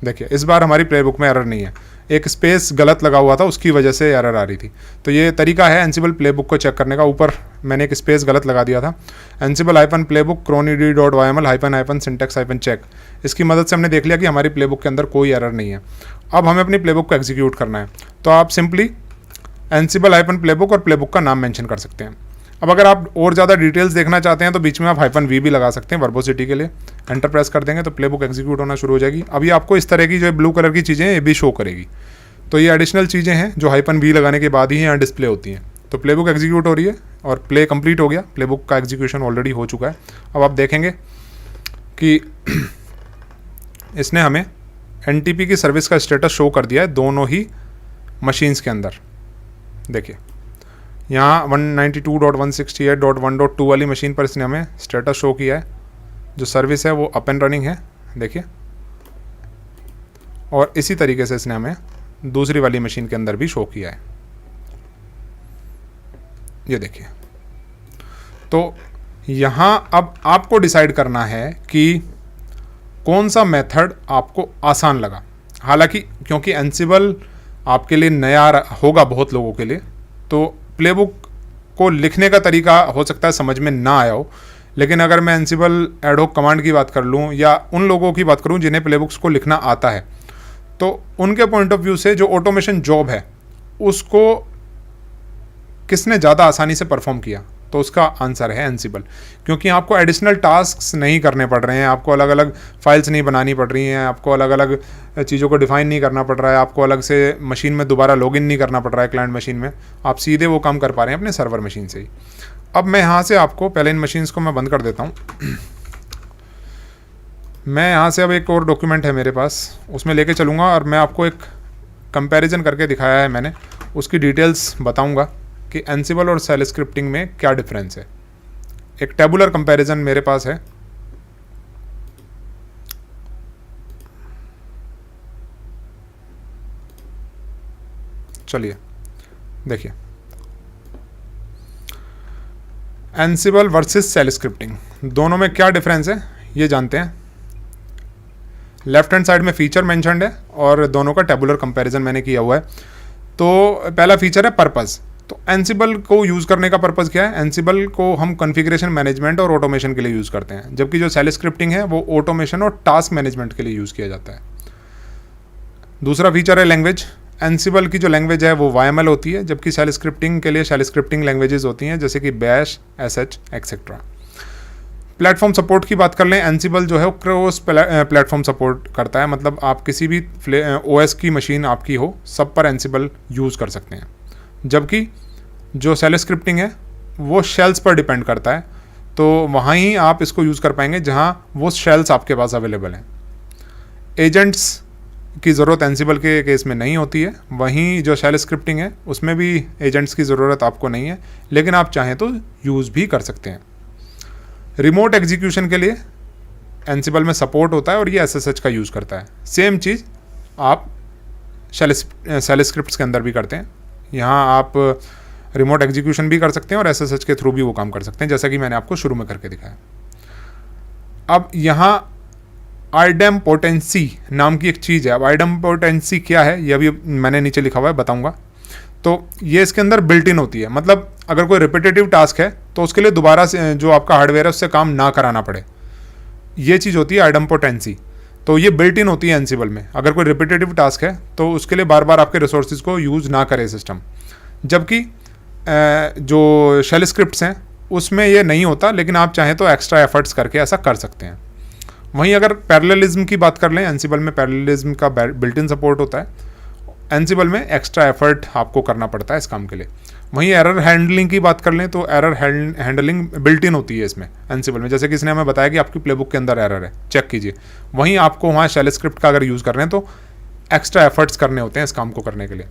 देखिए इस बार हमारी प्लेबुक में एरर नहीं है, एक स्पेस गलत लगा हुआ था उसकी वजह से एरर आ रही थी। तो ये तरीका है एंसिबल प्लेबुक को चेक करने का। ऊपर मैंने एक स्पेस गलत लगा दिया था, Ansible hyphen playbook cronid.yml hyphen hyphen syntax hyphen check. इसकी मदद से हमने देख लिया कि हमारी प्लेबुक के अंदर कोई एरर नहीं है। अब हमें अपनी प्लेबुक को एग्जीक्यूट करना है, तो आप सिंपली एंसिबल हाइफन प्लेबुक और प्लेबुक का नाम मेंशन कर सकते हैं। अब अगर आप और ज़्यादा डिटेल्स देखना चाहते हैं तो बीच में आप हाइफन वी भी लगा सकते हैं वर्बोसिटी के लिए। एंटर प्रेस कर देंगे तो प्लेबुक एग्जीक्यूट होना शुरू हो जाएगी। अभी आपको इस तरह की जो ब्लू कलर की चीज़ें ये भी शो करेगी। तो ये एडिशनल चीज़ें हैं जो हाइफन वी लगाने के बाद ही यहाँ डिस्प्ले होती हैं। तो प्लेबुक एग्जीक्यूट हो रही है और प्ले कंप्लीट हो गया, प्लेबुक का एग्जीक्यूशन ऑलरेडी हो चुका है। अब आप देखेंगे कि इसने हमें एनटीपी की सर्विस का स्टेटस शो कर दिया है दोनों ही मशीन्स के अंदर। देखिए यहाँ 192.168.1.2 वाली मशीन पर इसने हमें स्टेटस शो किया है, जो सर्विस है वो अप एंड रनिंग है, देखिए। और इसी तरीके से इसने हमें दूसरी वाली मशीन के अंदर भी शो किया है, ये देखिए। तो यहाँ अब आपको डिसाइड करना है कि कौन सा मेथड आपको आसान लगा। हालांकि क्योंकि एंसिबल आपके लिए नया होगा बहुत लोगों के लिए, तो प्लेबुक को लिखने का तरीका हो सकता है समझ में ना आया हो। लेकिन अगर मैं एंसिबल एडहोक कमांड की बात कर लूँ या उन लोगों की बात करूँ जिन्हें प्लेबुक्स को लिखना आता है, तो उनके पॉइंट ऑफ व्यू से जो ऑटोमेशन जॉब है उसको किसने ज़्यादा आसानी से परफॉर्म किया, तो उसका आंसर है एंसिबल। क्योंकि आपको एडिशनल टास्क्स नहीं करने पड़ रहे हैं, आपको अलग अलग फाइल्स नहीं बनानी पड़ रही हैं, आपको अलग अलग चीज़ों को डिफाइन नहीं करना पड़ रहा है, आपको अलग से मशीन में दोबारा लॉगिन नहीं करना पड़ रहा है क्लाइंट मशीन में। आप सीधे वो काम कर पा रहे हैं अपने सर्वर मशीन से ही। अब मैं यहाँ से आपको पहले इन मशीन्स को मैं बंद कर देता हूँ। मैं यहाँ से अब एक और डॉक्यूमेंट है मेरे पास, उसमें लेके चलूँगा और मैं आपको एक कंपैरिजन करके दिखाया है मैंने, उसकी डिटेल्स बताऊँगा कि एंसिबल और सेल स्क्रिप्टिंग में क्या डिफरेंस है। एक टेबुलर कंपैरिजन मेरे पास है, चलिए देखिए। एंसिबल वर्सेस सेल स्क्रिप्टिंग, दोनों में क्या डिफरेंस है ये जानते हैं। लेफ्ट हैंड साइड में फीचर मेंशन्ड है और दोनों का टेबुलर कंपैरिजन मैंने किया हुआ है। तो पहला फीचर है पर्पस। तो एंसिबल को यूज़ करने का पर्पस क्या है? एंसिबल को हम कॉन्फ़िगरेशन मैनेजमेंट और ऑटोमेशन के लिए यूज़ करते हैं, जबकि जो सेल स्क्रिप्टिंग है वो ऑटोमेशन और टास्क मैनेजमेंट के लिए यूज़ किया जाता है। दूसरा फीचर है लैंग्वेज। एंसिबल की जो लैंग्वेज है वो YML होती है, जबकि सेल स्क्रिप्टिंग के लिए सेल स्क्रिप्टिंग लैंग्वेजेस होती हैं जैसे कि bash, SH etcetera. Platform support की बात कर लें, एंसिबल जो है वो क्रॉस प्लेटफॉर्म सपोर्ट करता है, मतलब आप किसी भी OS की मशीन आपकी हो सब पर एंसिबल यूज़ कर सकते हैं। जबकि जो सेल स्क्रिप्टिंग है वो शेल्स पर डिपेंड करता है, तो वहाँ ही आप इसको यूज़ कर पाएंगे जहाँ वो शेल्स आपके पास अवेलेबल हैं। एजेंट्स की ज़रूरत एंसिबल के केस में नहीं होती है, वहीं जो शेल स्क्रिप्टिंग है उसमें भी एजेंट्स की ज़रूरत आपको नहीं है, लेकिन आप चाहें तो यूज़ भी कर सकते हैं। रिमोट एग्जीक्यूशन के लिए एंसिबल में सपोर्ट होता है और ये SSH का यूज़ करता है। सेम चीज़ आप शेल स्क्रिप्ट्स के अंदर भी करते हैं। यहाँ आप रिमोट एग्जीक्यूशन भी कर सकते हैं और SSH के थ्रू भी वो काम कर सकते हैं, जैसा कि मैंने आपको शुरू में करके दिखाया। अब यहाँ आइडेम्पोटेंसी नाम की एक चीज़ है। अब आइडेम्पोटेंसी क्या है ये अभी मैंने नीचे लिखा हुआ है, बताऊँगा। तो ये इसके अंदर बिल्ट इन होती है, मतलब अगर कोई रिपीटेटिव टास्क है तो उसके लिए दोबारा से जो आपका हार्डवेयर है उससे काम ना कराना पड़े, ये चीज़ होती है आइडेम्पोटेंसी। तो ये बिल्ट इन होती है एंसिबल में। अगर कोई रिपीटेटिव टास्क है तो उसके लिए बार बार आपके रिसोर्सेज को यूज़ ना करे सिस्टम, जबकि जो शेल स्क्रिप्ट्स हैं उसमें ये नहीं होता, लेकिन आप चाहें तो एक्स्ट्रा एफर्ट्स करके ऐसा कर सकते हैं। वहीं अगर पैरेललिज्म की बात कर लें, एंसिबल में पैरेललिज्म का बिल्ट इन सपोर्ट होता है, एंसिबल में एक्स्ट्रा एफर्ट आपको करना पड़ता है इस काम के लिए। वहीं एरर हैंडलिंग की बात कर लें तो एरर हैंडलिंग बिल्ट इन होती है इसमें एंसिबल में, जैसे कि इसने हमें बताया कि आपकी प्लेबुक के अंदर एरर है, चेक कीजिए। वहीं आपको वहाँ शेल स्क्रिप्ट का अगर यूज़ कर रहे हैं तो एक्स्ट्रा एफर्ट्स करने होते हैं इस काम को करने के लिए।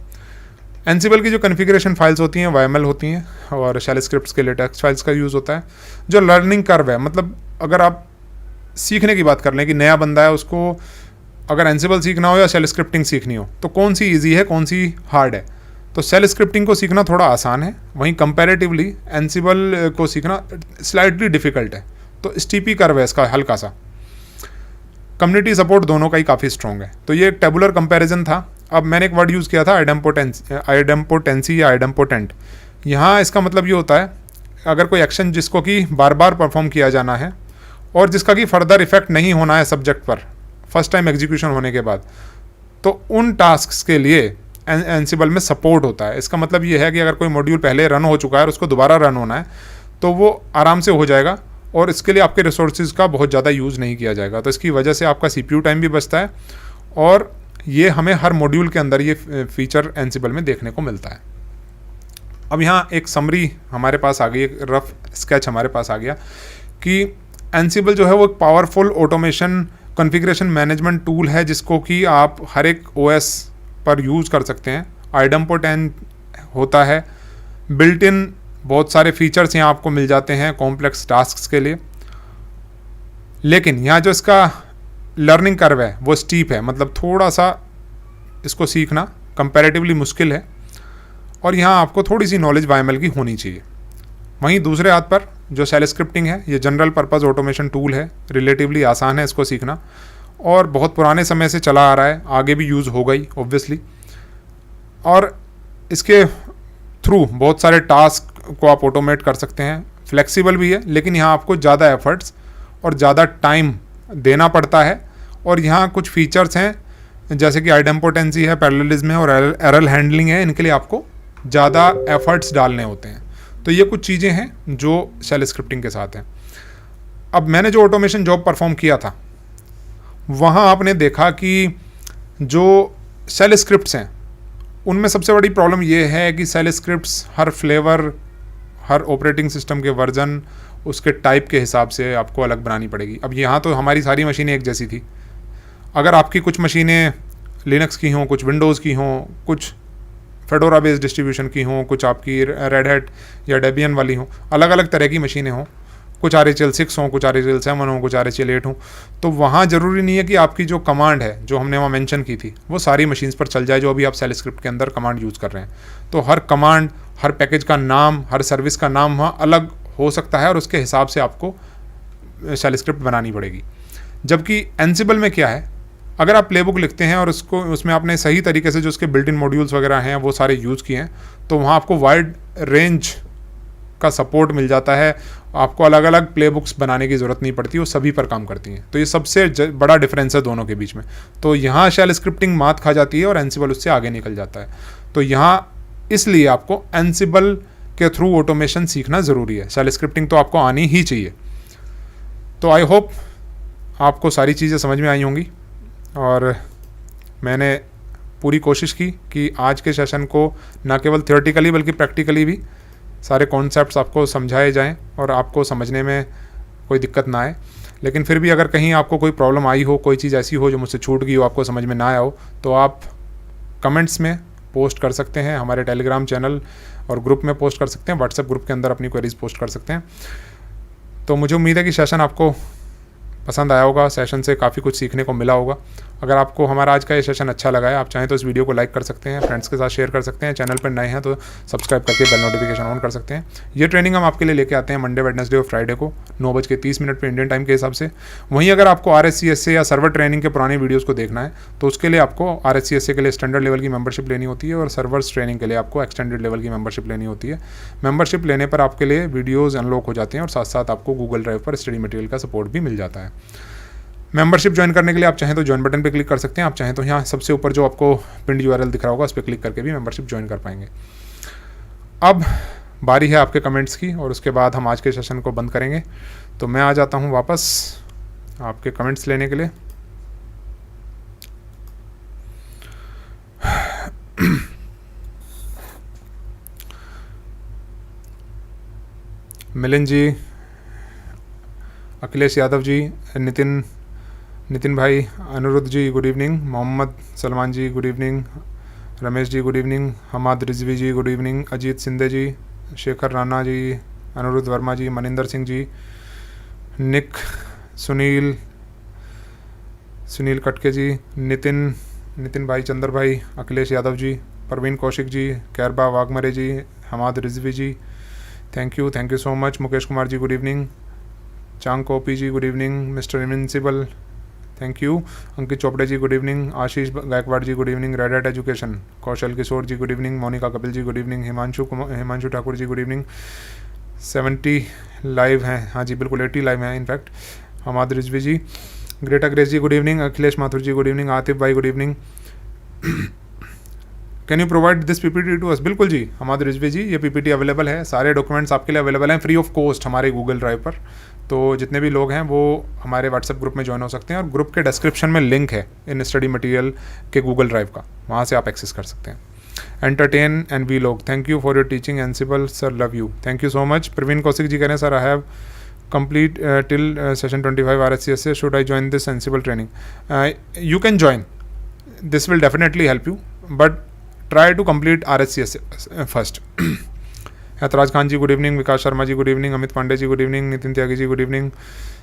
एंसिबल की जो कॉन्फ़िगरेशन फाइल्स होती हैं YML होती हैं और शेल स्क्रिप्ट्स के लिए टेक्स्ट फाइल्स का यूज़ होता है। जो लर्निंग कर्व है, मतलब अगर आप सीखने की बात कर लें कि नया बंदा है उसको अगर एंसिबल सीखना हो या शेल स्क्रिप्टिंग सीखनी हो तो कौन सी ईजी है कौन सी हार्ड है, तो सेल स्क्रिप्टिंग को सीखना थोड़ा आसान है, वहीं कंपैरेटिवली एंसिबल को सीखना स्लाइटली डिफ़िकल्ट है। तो स्टीपी कर्व है इसका हल्का सा। कम्युनिटी सपोर्ट दोनों का ही काफ़ी स्ट्रॉन्ग है। तो ये एक टेबुलर कंपैरिजन था। अब मैंने एक वर्ड यूज़ किया था आइडेम्पोटेंसी या आइडेम्पोटेंट। यहाँ इसका मतलब ये होता है अगर कोई एक्शन जिसको कि बार बार परफॉर्म किया जाना है और जिसका कि फर्दर इफेक्ट नहीं होना है सब्जेक्ट पर फर्स्ट टाइम एग्जीक्यूशन होने के बाद, तो उन टास्क्स के लिए एंसिबल में सपोर्ट होता है। इसका मतलब ये है कि अगर कोई मॉड्यूल पहले रन हो चुका है और उसको दोबारा रन होना है तो वो आराम से हो जाएगा और इसके लिए आपके रिसोर्सेज का बहुत ज़्यादा यूज़ नहीं किया जाएगा। तो इसकी वजह से आपका CPU टाइम भी बचता है और ये हमें हर मॉड्यूल के अंदर ये फीचर एंसिबल में देखने को मिलता है। अब यहाँ एक समरी हमारे पास आ गई, एक रफ स्केच हमारे पास आ गया कि एंसिबल जो है वो एक powerful automation configuration management tool है जिसको कि आप हर एक OS पर यूज़ कर सकते हैं। आइडेम्पोटेंट होता है, बिल्ट इन बहुत सारे फीचर्स यहाँ आपको मिल जाते हैं कॉम्प्लेक्स टास्क्स के लिए। लेकिन यहाँ जो इसका लर्निंग कर्व है वो स्टीप है, मतलब थोड़ा सा इसको सीखना कंपैरेटिवली मुश्किल है और यहाँ आपको थोड़ी सी नॉलेज YML की होनी चाहिए। वहीं दूसरे हाथ पर जो शेल स्क्रिप्टिंग है, ये जनरल पर्पज़ ऑटोमेशन टूल है, रिलेटिवली आसान है इसको सीखना और बहुत पुराने समय से चला आ रहा है, आगे भी यूज़ होगा ही ऑब्वियसली। और इसके थ्रू बहुत सारे टास्क को आप ऑटोमेट कर सकते हैं, फ्लेक्सिबल भी है, लेकिन यहाँ आपको ज़्यादा एफर्ट्स और ज़्यादा टाइम देना पड़ता है। और यहाँ कुछ फीचर्स हैं जैसे कि आइडेम्पोटेंसी है, पैरेललिज्म है और एरर हैंडलिंग है, इनके लिए आपको ज़्यादा एफर्ट्स डालने होते हैं। तो ये कुछ चीज़ें हैं जो शेल स्क्रिप्टिंग के साथ हैं। अब मैंने जो ऑटोमेशन जॉब परफॉर्म किया था वहाँ आपने देखा कि जो शेल स्क्रिप्ट्स हैं उनमें सबसे बड़ी प्रॉब्लम ये है कि शेल स्क्रिप्ट्स हर फ्लेवर, हर ऑपरेटिंग सिस्टम के वर्जन, उसके टाइप के हिसाब से आपको अलग बनानी पड़ेगी। अब यहाँ तो हमारी सारी मशीनें एक जैसी थी। अगर आपकी कुछ मशीनें लिनक्स की हों, कुछ विंडोज़ की हों, कुछ फेडोरा बेस्ड डिस्ट्रीब्यूशन की हों, कुछ आपकी रेड हैट या डेबियन वाली हों, अलग अलग तरह की मशीनें हों, कुछ RHEL 6 हों, कुछ RHEL 7 हों, कुछ RHEL 8 हों, तो वहाँ ज़रूरी नहीं है कि आपकी जो कमांड है जो हमने वहाँ मेंशन की थी वो सारी मशीन्स पर चल जाए जो अभी आप शेल स्क्रिप्ट के अंदर कमांड यूज़ कर रहे हैं। तो हर कमांड, हर पैकेज का नाम, हर सर्विस का नाम वहाँ अलग हो सकता है और उसके हिसाब से आपको शेल स्क्रिप्ट बनानी पड़ेगी। जबकि एंसिबल में क्या है, अगर आप प्लेबुक लिखते हैं और उसमें आपने सही तरीके से जो उसके बिल्ट इन मॉड्यूल्स वगैरह हैं वो सारे यूज़ किए हैं तो वहाँ आपको वाइड रेंज का सपोर्ट मिल जाता है। आपको अलग अलग प्लेबुक्स बनाने की ज़रूरत नहीं पड़ती, वो सभी पर काम करती हैं। तो ये सबसे बड़ा डिफरेंस है दोनों के बीच में। तो यहाँ शेल स्क्रिप्टिंग मात खा जाती है और एंसिबल उससे आगे निकल जाता है। तो यहाँ इसलिए आपको एंसिबल के थ्रू ऑटोमेशन सीखना ज़रूरी है। शेल स्क्रिप्टिंग तो आपको आनी ही चाहिए। तो आई होप आपको सारी चीज़ें समझ में आई होंगी और मैंने पूरी कोशिश की कि आज के सेशन को न केवल थियोरेटिकली बल्कि प्रैक्टिकली भी सारे कॉन्सेप्ट्स आपको समझाए जाएं और आपको समझने में कोई दिक्कत ना आए। लेकिन फिर भी अगर कहीं आपको कोई प्रॉब्लम आई हो, कोई चीज़ ऐसी हो जो मुझसे छूट गई हो, आपको समझ में ना आया हो, तो आप कमेंट्स में पोस्ट कर सकते हैं, हमारे टेलीग्राम चैनल और ग्रुप में पोस्ट कर सकते हैं, व्हाट्सएप ग्रुप के अंदर अपनी क्वेरीज पोस्ट कर सकते हैं। तो मुझे उम्मीद है कि सेशन आपको पसंद आया होगा, सेशन से काफ़ी कुछ सीखने को मिला होगा। अगर आपको हमारा आज का ये सेशन अच्छा लगा है, आप चाहें तो इस वीडियो को लाइक कर सकते हैं, फ्रेंड्स के साथ शेयर कर सकते हैं, चैनल पर नए हैं तो सब्सक्राइब करके बेल नोटिफिकेशन ऑन कर सकते हैं। ये ट्रेनिंग हम आपके लिए लेके आते हैं मंडे, वेडनेसडे और फ्राइडे को 9:30 पर इंडियन टाइम के हिसाब से। वहीं अगर आपको RSCSA या सर्वर ट्रेनिंग के पुराने वीडियोज़ को देखना है तो उसके लिए आपको RSCSA के लिए स्टैंडर्ड लेवल की मेंबरशिप लेनी होती है और सर्वर्स ट्रेनिंग के लिए आपको एक्सटेंडेड लेवल की मेंबरशिप लेनी होती है। मेंबरशिप लेने पर आपके लिए वीडियोज़ अनलॉक हो जाते हैं और साथ साथ आपको गूगल ड्राइव पर स्टडी मटेरियल का सपोर्ट भी मिल जाता है। मेंबरशिप ज्वाइन करने के लिए आप चाहें तो ज्वाइन बटन पे क्लिक कर सकते हैं, आप चाहें तो यहाँ सबसे ऊपर जो आपको पिंड URL दिख रहा होगा उस पर क्लिक करके भी मेंबरशिप ज्वाइन कर पाएंगे। अब बारी है आपके कमेंट्स की और उसके बाद हम आज के सेशन को बंद करेंगे। तो मैं आ जाता हूँ वापस आपके कमेंट्स लेने के लिए। मिलिंद जी, Akhilesh Yadav ji, Nitin bhai, Anuruddh ji good evening, Mohammad Salman ji good evening, Ramesh ji good evening, Hamad Rizvi ji good evening, Ajit Sindhe ji, Shekhar Rana ji, Anuruddh Verma ji, Maninder Singh ji, Nick, Sunil Katke ji, Nitin bhai, Chandra bhai, Akhilesh Yadav ji, Parveen Kaushik ji, Kairba Waghmare ji, Hamad Rizvi ji, thank you so much, Mukesh Kumar ji good evening, Chang Kopi ji good evening, mister invincible thank you. Ankit Chopde ji good evening. Ashish Gaikwad ji good evening. Red eight education. Kaushal Kishore ji good evening. Monika Kapil ji good evening. Himanshu Thakur ji good evening. 70 live हैं, हाँ जी बिल्कुल 80 live हैं in fact. Hamad Rizvi ji, Greta Grace ji good evening. Akhilesh Mathur ji good evening. Atif भाई good evening. Can you provide this PPT to us? बिल्कुल जी हमाद रिजवी जी, ये PPT available है, सारे डॉक्यूमेंट्स आपके लिए अवेलेबल हैं फ्री ऑफ कॉस्ट हमारे गूगल ड्राइव पर। तो जितने भी लोग हैं वो हमारे व्हाट्सएप ग्रुप में ज्वाइन हो सकते हैं और ग्रुप के डिस्क्रिप्शन में लिंक है इन स्टडी मटेरियल के गूगल ड्राइव का, वहाँ से आप एक्सेस कर सकते हैं। एंटरटेन एंड वी लोग, thank you for your teaching Ansible sir, love you, thank you so much. Praveen Kaushik ji कह रहे हैं sir I have complete till session 25 RSCSA, should I join this Ansible training? You can join, this will definitely help you, but try to complete RSCSA first. Haitraj Khan ji good evening. Vikas Sharma ji good evening. Amit Pandey ji good evening. Nitin Tyagi ji good evening.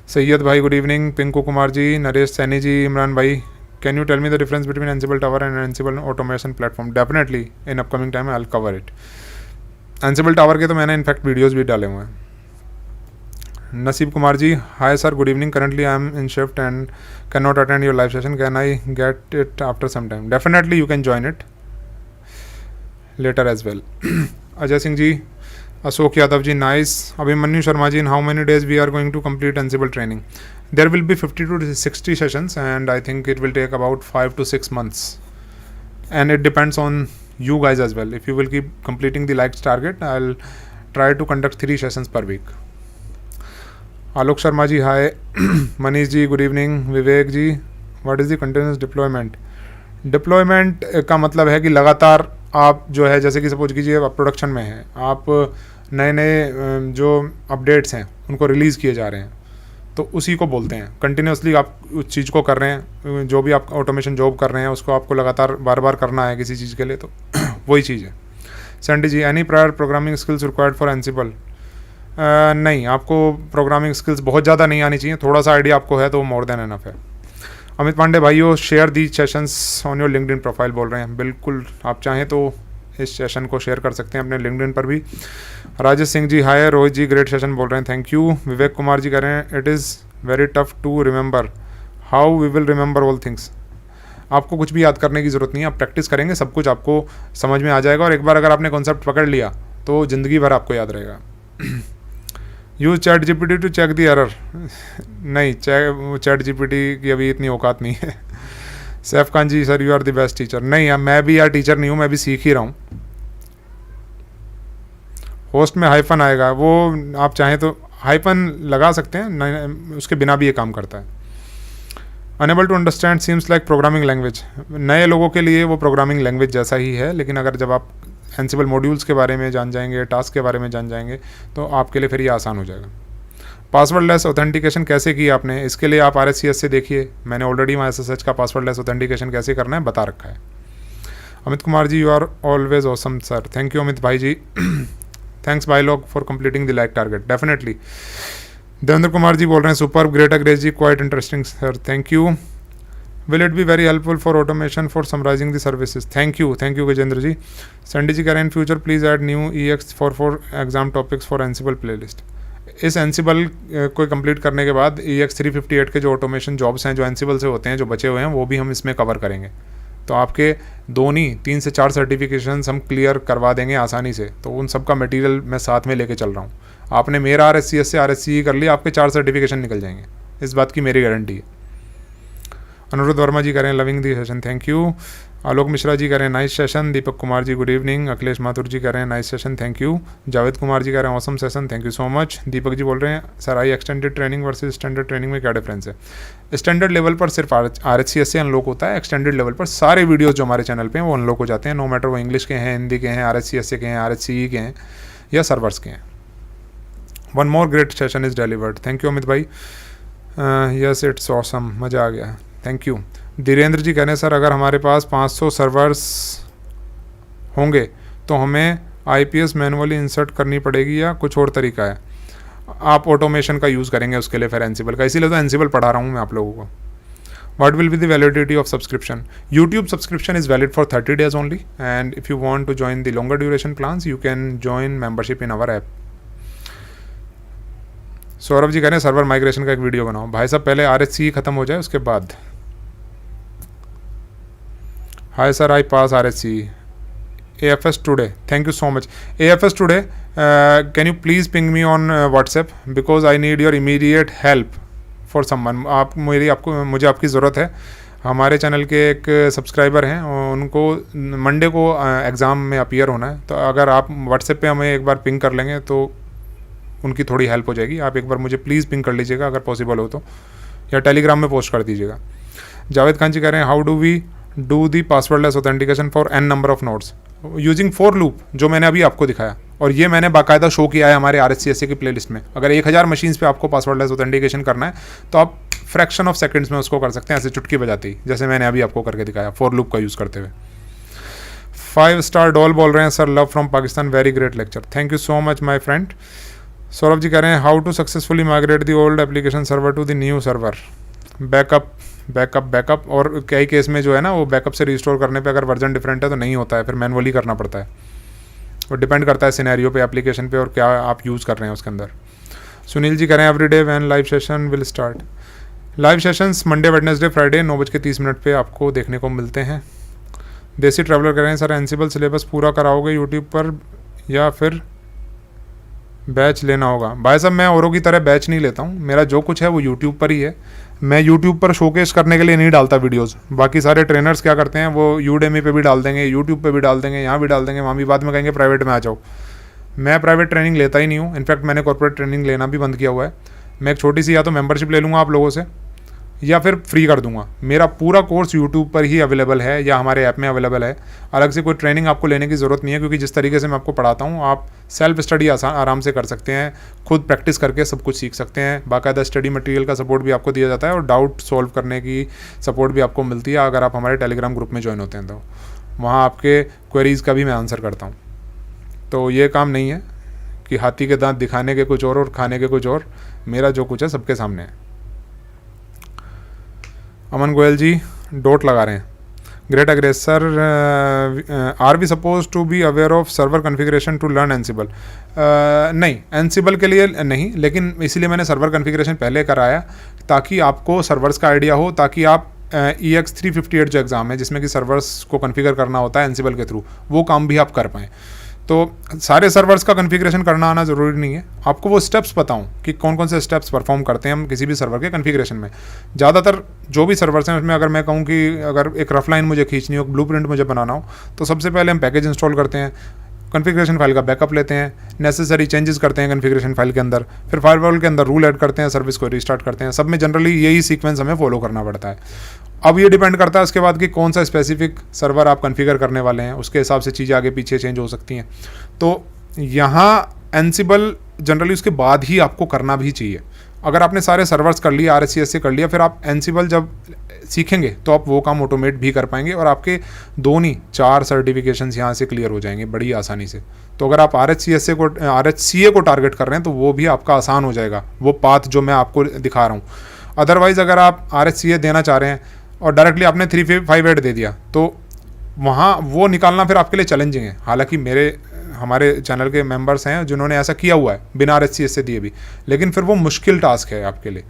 Syed bhai good evening. Pinku Kumar ji, Naresh Saini ji, Imran bhai, can you tell me the difference between Ansible Tower and Ansible automation platform? Definitely in upcoming time I will cover it. Ansible Tower के तो मैंने in fact videos भी डाले हुए हैं। Naseeb Kumar ji, hi sir good evening. Currently I am in shift and can not attend your live session, can I get it after some time? Definitely you can join it later as well. Ajay Singh ji, Ashok Yadav ji, nice. Abhimanyu Sharma ji, in how many days we are going to complete Ansible training? There will be 50 to 60 sessions and I think it will take about 5 to 6 months and it depends on you guys as well. If you will keep completing the likes target, I'll try to conduct 3 sessions per week. Alok Sharma ji hi. Manish ji good evening. Vivek ji, what is the continuous deployment? Deployment का मतलब है कि लगातार आप जो है, जैसे कि सपोज कीजिए आप प्रोडक्शन में हैं, आप नए नए जो अपडेट्स हैं उनको रिलीज़ किए जा रहे हैं, तो उसी को बोलते हैं कंटिन्यूसली आप उस चीज़ को कर रहे हैं। जो भी आप ऑटोमेशन जॉब कर रहे हैं उसको आपको लगातार बार बार करना है किसी चीज़ के लिए, तो वही चीज़ है। Sandy ji, any prior programming skills required for Ansible? नहीं, आपको प्रोग्रामिंग स्किल्स बहुत ज़्यादा नहीं आनी चाहिए, थोड़ा सा आइडिया आपको है तो मोर देन एनफ है। अमित पांडे भाइयों, share the sessions on your LinkedIn profile बोल रहे हैं। बिल्कुल, आप चाहें तो इस सेशन को शेयर कर सकते हैं अपने लिंक्डइन पर भी। Rajesh Singh ji hi. Rohit ji great session बोल रहे हैं, थैंक यू। विवेक कुमार जी कह रहे हैं it is very tough to remember, how we will remember all things? आपको कुछ भी याद करने की ज़रूरत नहीं है, आप प्रैक्टिस करेंगे सब कुछ आपको समझ में आ जाएगा, और एक बार अगर आपने कॉन्सेप्ट पकड़ लिया तो ज़िंदगी भर आपको याद रहेगा। Use chat GPT to check the error? नहीं, चैट जीपीटी की अभी इतनी औकात नहीं है। Saif Khan ji, sir you are the best teacher. नहीं, मैं भी यार टीचर नहीं हूँ, मैं भी सीख ही रहा हूँ। होस्ट में हाइफन आएगा, वो आप चाहें तो हाइफन लगा सकते हैं, नहीं, उसके बिना भी ये काम करता है। Unable to understand seems like programming language? नए लोगों के लिए वो प्रोग्रामिंग लैंग्वेज जैसा ही है, लेकिन अगर जब आप Ansible मॉड्यूल्स के बारे में जान जाएंगे, टास्क के बारे में जान जाएंगे, तो आपके लिए फिर ये आसान हो जाएगा। पासवर्ड लेस ऑथेंटिकेशन कैसे की आपने? इसके लिए आप RSCS से देखिए, मैंने ऑलरेडी वहाँ SSH का पासवर्ड लेस ऑथेंटिकेशन कैसे करना है बता रखा है। Amit Kumar ji, you are always awesome sir. Thank you Amit भाई ji. Thanks by log for completing the like target. Definitely. Devendra Kumar ji बोल रहे हैं सुपर ग्रेट अग्रेस ji, quite interesting sir, thank you. Will it be very helpful for automation for summarizing the services? Thank you Gajendra ji. Sandy ji कह रहे हैं in future please add new EX for exam topics for Ansible playlist. इस Ansible को complete करने के बाद EX 358 के जो ऑटोमेशन जॉब्स हैं जो Ansible से होते हैं, जो बचे हुए हैं, वो भी हम इसमें कवर करेंगे। तो आपके 3 से 4 सर्टिफिकेशंस हम क्लियर करवा देंगे आसानी से। तो उन सब का मटेरियल मैं साथ में लेके चल रहा हूँ। आपने मेरा RSCS से RSCE कर लिया, आपके 4 सर्टिफिकेशन निकल जाएंगे, इस बात की मेरी गारंटी है। अनुरुद्ध वर्मा जी कह रहे हैं loving the session, thank you. Alok Mishra ji कह रहे हैं nice session. Deepak Kumar ji good evening. Akhilesh Mathur ji कह रहे हैं nice session, thank you. Javed Kumar ji कह रहे हैं awesome session, thank you so much. Deepak ji बोल रहे हैं sir I extended training versus standard training में क्या डिफरेंस है? स्टैंडर्ड लेवल पर सिर्फ RSCS से अनलॉक होता है, एक्सटेंडेड लेवल पर सारे वीडियोज़ जो हमारे चैनल पर हैं वो अनलॉक हो जाते हैं, नो मैटर वो इंग्लिश के हैं, हिंदी के हैं, RSCS के हैं, RSCE के हैं या सर्वर्स के हैं। One more great session is delivered, thank you Amit भाई। यस इट्स ऑसम, मज़ा आ गया, थैंक यू। धीरेन्द्र जी कह रहे हैं सर अगर हमारे पास 500 सर्वर्स होंगे तो हमें IPS मैनुअली इंसर्ट करनी पड़ेगी या कुछ और तरीका है? आप ऑटोमेशन का यूज़ करेंगे उसके लिए फिर Ansible का, इसीलिए तो Ansible पढ़ा रहा हूँ मैं आप लोगों को। What will be the validity of subscription? YouTube subscription is valid for 30 days only, and if you want to join the longer duration plans, you can join membership in our app. Saurabh ji कह रहे हैं server migration का एक video बनाओ। भाई साहब पहले RSCE ख़त्म हो जाए उसके बाद Hi sir, I pass RSC. AFS today. Thank you so much. AFS today. Can you please ping me on WhatsApp because I need your immediate help for someone. मुझे आपकी ज़रूरत है. हमारे चैनल के एक सब्सक्राइबर हैं, उनको मंडे को एग्ज़ाम में अपीयर होना है. तो अगर आप व्हाट्सएप पे हमें एक बार पिंग कर लेंगे तो उनकी थोड़ी हेल्प हो जाएगी. आप एक बार मुझे प्लीज़ पिंग कर लीजिएगा अगर पॉसिबल हो तो, या टेलीग्राम में पोस्ट कर दीजिएगा. जावेद खान जी कह रहे हैं how do we do the passwordless authentication for n number of nodes using for loop, जो मैंने अभी आपको दिखाया. और ये मैंने बाकायदा शो किया है हमारे RSCSA की प्लेलिस्ट में. अगर 1000 मशीन्स पे आपको पासवर्डलेस ऑथेंटिकेशन करना है तो आप फ्रैक्शन ऑफ सेकंड्स में उसको कर सकते हैं, ऐसे चुटकी बजाते ही, जैसे मैंने अभी आपको करके दिखाया फॉर लूप का यूज़ करते हुए. 5 स्टार डॉल बोल रहे हैं sir love from Pakistan, very great lecture. Thank you so much my friend. Saurabh ji कह रहे हैं how to successfully migrate the old application server to the new server. Backup और कई केस में जो है ना, वो बैकअप से रिस्टोर करने पे अगर वर्जन डिफरेंट है तो नहीं होता है, फिर मैनुअली करना पड़ता है. वो डिपेंड करता है सिनेरियो पे, एप्लीकेशन पे, और क्या आप यूज़ कर रहे हैं उसके अंदर. सुनील जी कह रहे हैं everyday when live session will start. Live sessions Monday Wednesday Friday 9:30 पे आपको देखने को मिलते हैं. देसी ट्रैवलर कह रहे हैं सर एनसिबल सिलेबस पूरा कराओगे यूट्यूब पर या फिर बैच लेना होगा. भाई साहब मैं औरों की तरह बैच नहीं लेता हूँ, मेरा जो कुछ है वो यूट्यूब पर ही है. मैं यूट्यूब पर शोकेस करने के लिए नहीं डालता वीडियोस. बाकी सारे ट्रेनर्स क्या करते हैं, वो यूडेमी पे भी डाल देंगे, यूट्यूब पे भी डाल देंगे, यहाँ भी डाल देंगे, वहाँ भी बाद में कहेंगे प्राइवेट में आ जाओ. मैं प्राइवेट ट्रेनिंग लेता ही नहीं हूँ. इनफैक्ट मैंने कॉर्पोरेट ट्रेनिंग लेना भी बंद किया हुआ है. मैं एक छोटी सी या तो मेंबरशिप ले लूँगा आप लोगों से या फिर फ्री कर दूंगा. मेरा पूरा कोर्स यूट्यूब पर ही अवेलेबल है या हमारे ऐप में अवेलेबल है. अलग से कोई ट्रेनिंग आपको लेने की ज़रूरत नहीं है, क्योंकि जिस तरीके से मैं आपको पढ़ाता हूँ आप सेल्फ स्टडी आराम से कर सकते हैं, खुद प्रैक्टिस करके सब कुछ सीख सकते हैं. बाकायदा स्टडी मटेरियल का सपोर्ट भी आपको दिया जाता है और डाउट सॉल्व करने की सपोर्ट भी आपको मिलती है अगर आप हमारे टेलीग्राम ग्रुप में ज्वाइन होते हैं. तो वहाँ आपके क्वेरीज़ का भी मैं आंसर करता हूँ. तो ये काम नहीं है कि हाथी के दांत दिखाने के कुछ और खाने के कुछ और. मेरा जो कुछ है सबके सामने है. अमन गोयल जी डॉट लगा रहे हैं. ग्रेट अग्रेसर are we suppose to be aware of server configuration to learn Ansible. नहीं, एनसिबल के लिए नहीं, लेकिन इसीलिए मैंने सर्वर कॉन्फ़िगरेशन पहले कराया ताकि आपको सर्वर्स का आइडिया हो, ताकि आप EX 358 जो एग्ज़ाम है जिसमें कि सर्वर्स को कॉन्फ़िगर करना होता है एनसिबल के थ्रू, वो काम भी आप कर पाएँ. तो सारे सर्वर्स का कॉन्फ़िगरेशन करना आना ज़रूरी नहीं है. आपको वो स्टेप्स बताऊं कि कौन कौन से स्टेप्स परफॉर्म करते हैं हम किसी भी सर्वर के कॉन्फ़िगरेशन में. ज़्यादातर जो भी सर्वर्स हैं उसमें अगर मैं कहूं कि अगर एक रफ लाइन मुझे खींचनी हो, ब्लूप्रिंट मुझे बनाना हो, तो सबसे पहले हम पैकेज इंस्टॉल करते हैं, कॉन्फ़िगरेशन फाइल का बैकअप लेते हैं, नेसेसरी चेंजेस करते हैं कॉन्फ़िगरेशन फाइल के अंदर, फिर फायरवॉल के अंदर रूल ऐड करते हैं, सर्विस को रिस्टार्ट करते हैं. सब में जनरली यही सीक्वेंस हमें फॉलो करना पड़ता है. अब ये डिपेंड करता है उसके बाद कि कौन सा स्पेसिफिक सर्वर आप कॉन्फ़िगर करने वाले हैं, उसके हिसाब से चीज़ें आगे पीछे चेंज हो सकती हैं. तो यहाँ एनसिबल जनरली उसके बाद ही आपको करना भी चाहिए. अगर आपने सारे सर्वर्स कर लिए, RSCSA कर लिया, फिर आप एनसिबल जब सीखेंगे तो आप वो काम ऑटोमेट भी कर पाएंगे और आपके 2 नहीं 4 सर्टिफिकेशंस यहाँ से क्लियर हो जाएंगे बड़ी आसानी से. तो अगर आप RSCA को टारगेट कर रहे हैं तो वो भी आपका आसान हो जाएगा, वो पाथ जो मैं आपको दिखा रहा हूँ. अदरवाइज़ अगर आप RSCA देना चाह रहे हैं और डायरेक्टली आपने 358 दे दिया तो वहाँ वो निकालना फिर आपके लिए चैलेंजिंग है. हालांकि हमारे चैनल के मेंबर्स हैं जिन्होंने ऐसा किया हुआ है बिना RSCSA दिए भी, लेकिन फिर वो मुश्किल टास्क है आपके लिए.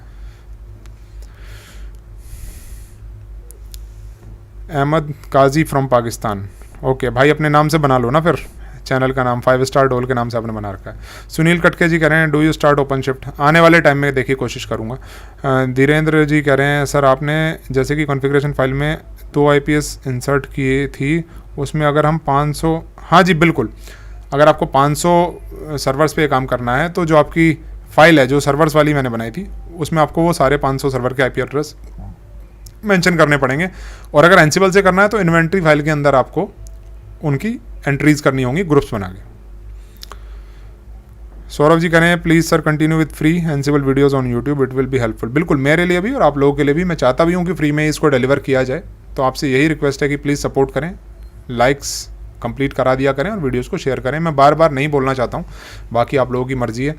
अहमद काजी फ्रॉम पाकिस्तान. ओके भाई, अपने नाम से बना लो ना, फिर चैनल का नाम 5 स्टार डोल के नाम से आपने बना रखा है. सुनील कटके जी कह रहे हैं do you start open shift. आने वाले टाइम में देखिए कोशिश करूँगा. धीरेन्द्र जी कह रहे हैं सर आपने जैसे कि कॉन्फ़िगरेशन फाइल में 2 IPS इंसर्ट किए थी, उसमें अगर हम 500, हाँ जी बिल्कुल, अगर आपको 500 सर्वर्स पे काम करना है तो जो आपकी फ़ाइल है जो सर्वर्स वाली मैंने बनाई थी उसमें आपको वो सारे 500 सर्वर के IP एड्रेस मेंशन करने पड़ेंगे. और अगर एनसिबल से करना है तो इन्वेंट्री फाइल के अंदर आपको उनकी एंट्रीज करनी होंगी ग्रुप्स बना के. सौरभ जी करें please sir continue with free एनसिबल videos on YouTube, it will be helpful. बिल्कुल, मेरे लिए भी और आप लोगों के लिए भी. मैं चाहता भी हूँ कि फ्री में इसको डिलीवर किया जाए, तो आपसे यही रिक्वेस्ट है कि प्लीज़ सपोर्ट करें, लाइक्स कंप्लीट करा दिया करें और वीडियोस को शेयर करें. मैं बार बार नहीं बोलना चाहता हूँ, बाकी आप लोगों की मर्जी है.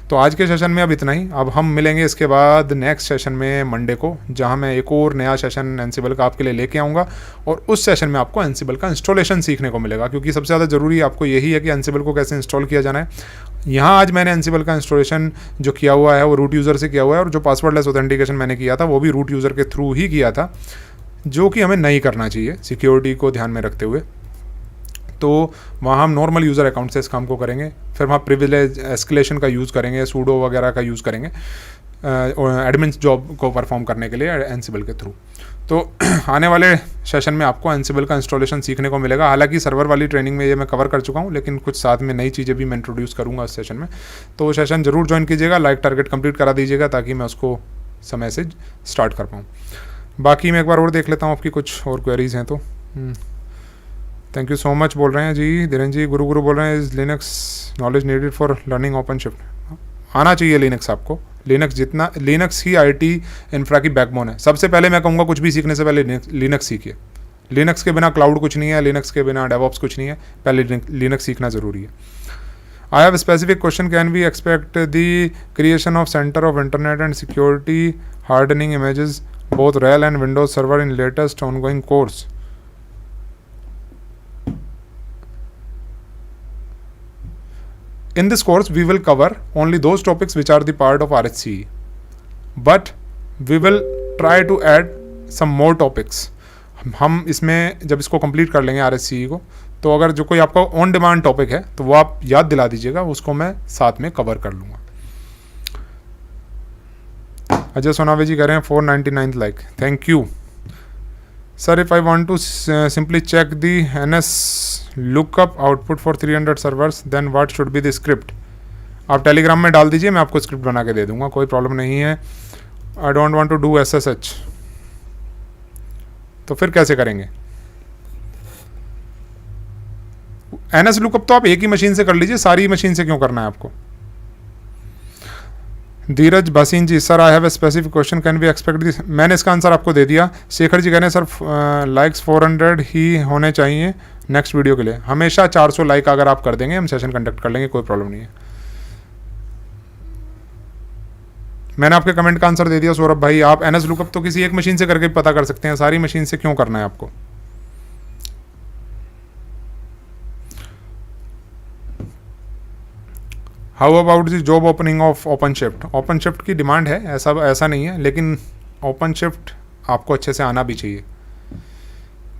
तो आज के सेशन में अब इतना ही. अब हम मिलेंगे इसके बाद नेक्स्ट सेशन में मंडे को, जहाँ मैं एक और नया सेशन एनसिबल का आपके लिए लेके आऊँगा और उस सेशन में आपको एनसिबल का इंस्टॉलेशन सीखने को मिलेगा, क्योंकि सबसे ज़्यादा ज़रूरी आपको यही है कि एनसिबल को कैसे इंस्टॉल किया जाना है. यहाँ आज मैंने एनसिबल का इंस्टॉलेशन जो किया हुआ है वो रूट यूज़र से किया हुआ है, और जो पासवर्डलेस ऑथेंटिकेशन मैंने किया था वो भी रूट यूज़र के थ्रू ही किया था. जो कि हमें नहीं करना चाहिए सिक्योरिटी को ध्यान में रखते हुए। तो वहाँ हम नॉर्मल यूज़र अकाउंट से इस काम को करेंगे, फिर वहाँ प्रिविलेज एस्केलेशन का यूज़ करेंगे, सूडो वगैरह का यूज़ करेंगे एडमिन जॉब को परफॉर्म करने के लिए एनसिबल के थ्रू। तो आने वाले सेशन में आपको एनसिबल का इंस्टॉलेशन सीखने को मिलेगा। हालांकि सर्वर वाली ट्रेनिंग में ये मैं कवर कर चुका हूँ, लेकिन कुछ साथ में नई चीज़ें भी मैं इंट्रोड्यूस करूँगा इस सेशन में। तो वो सेशन ज़रूर ज्वाइन कीजिएगा, लाइक टारगेट कंप्लीट करा दीजिएगा ताकि मैं उसको समय से स्टार्ट कर पाऊँ। बाकी मैं एक बार और देख लेता हूँ आपकी कुछ और क्वेरीज़ हैं तो। थैंक यू सो मच बोल रहे हैं जी धीरेन्द्र जी। गुरु बोल रहे हैं is Linux knowledge needed for learning OpenShift. आना चाहिए लिनक्स आपको। लिनक्स ही आईटी इंफ्रा की बैकबोन है। सबसे पहले मैं कहूँगा कुछ भी सीखने से पहले लिनक्स सीखिए। लिनक्स के बिना क्लाउड कुछ नहीं है, लिनक्स के बिना डेवऑप्स कुछ नहीं है, पहले लिनक्स सीखना ज़रूरी है। I have specific question, can we expect the creation of centre of internet and security hardening images both रेल and Windows server in latest ongoing course? In this course, we will cover only those topics which are the part of RHCE, but we will try to add some more topics. हम इसमें जब इसको complete कर लेंगे RHCE को, तो अगर जो कोई आपका ऑन डिमांड टॉपिक है तो वो आप याद दिला दीजिएगा, उसको मैं साथ में कवर कर लूँगा। अजय सोनावे जी कह रहे हैं 499 like, thank you sir. If I want to simply check the NS lookup output for 300 servers then what should be the script? आप टेलीग्राम में डाल दीजिए, मैं आपको स्क्रिप्ट बना के दे दूंगा, कोई प्रॉब्लम नहीं है। I don't want to do SSH, तो फिर कैसे करेंगे? NS लुकअप तो आप एक ही मशीन से कर लीजिए, सारी मशीन से क्यों करना है आपको? Dheeraj Bhasin ji, sir I have a specific question, can we expect this? मैंने इसका आंसर आपको दे दिया। शेखर जी कह रहे हैं सर लाइक्स 400 ही होने चाहिए नेक्स्ट वीडियो के लिए। हमेशा 400 लाइक अगर आप कर देंगे हम सेशन कंडक्ट कर लेंगे, कोई प्रॉब्लम नहीं है। मैंने आपके कमेंट का आंसर दे दिया सौरभ भाई। आप NS लुकअप तो किसी एक मशीन से करके पता कर सकते हैं, सारी मशीन से क्यों करना है आपको? How about the job opening of OpenShift? OpenShift की डिमांड है, ऐसा नहीं है, लेकिन ओपनशिफ्ट आपको अच्छे से आना भी चाहिए,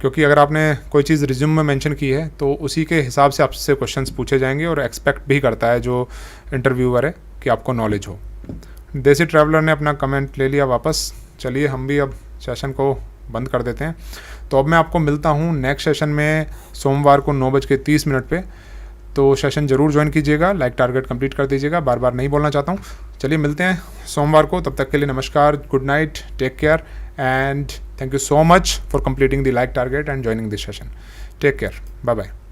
क्योंकि अगर आपने कोई चीज़ रिज्यूम में मेंशन की है तो उसी के हिसाब से आपसे क्वेश्चंस पूछे जाएंगे, और एक्सपेक्ट भी करता है जो इंटरव्यूअर है कि आपको नॉलेज हो। देसी ट्रैवलर ने अपना कमेंट ले लिया वापस। चलिए हम भी अब सेशन को बंद कर देते हैं। तो अब मैं आपको मिलता हूँ नेक्स्ट सेशन में सोमवार को 9:30 पे। तो सेशन ज़रूर ज्वाइन कीजिएगा, लाइक टारगेट कंप्लीट कर दीजिएगा, बार बार नहीं बोलना चाहता हूँ। चलिए मिलते हैं सोमवार को, तब तक के लिए नमस्कार, good night, take care and thank you so much for completing the like target and joining this session. Take care, bye bye.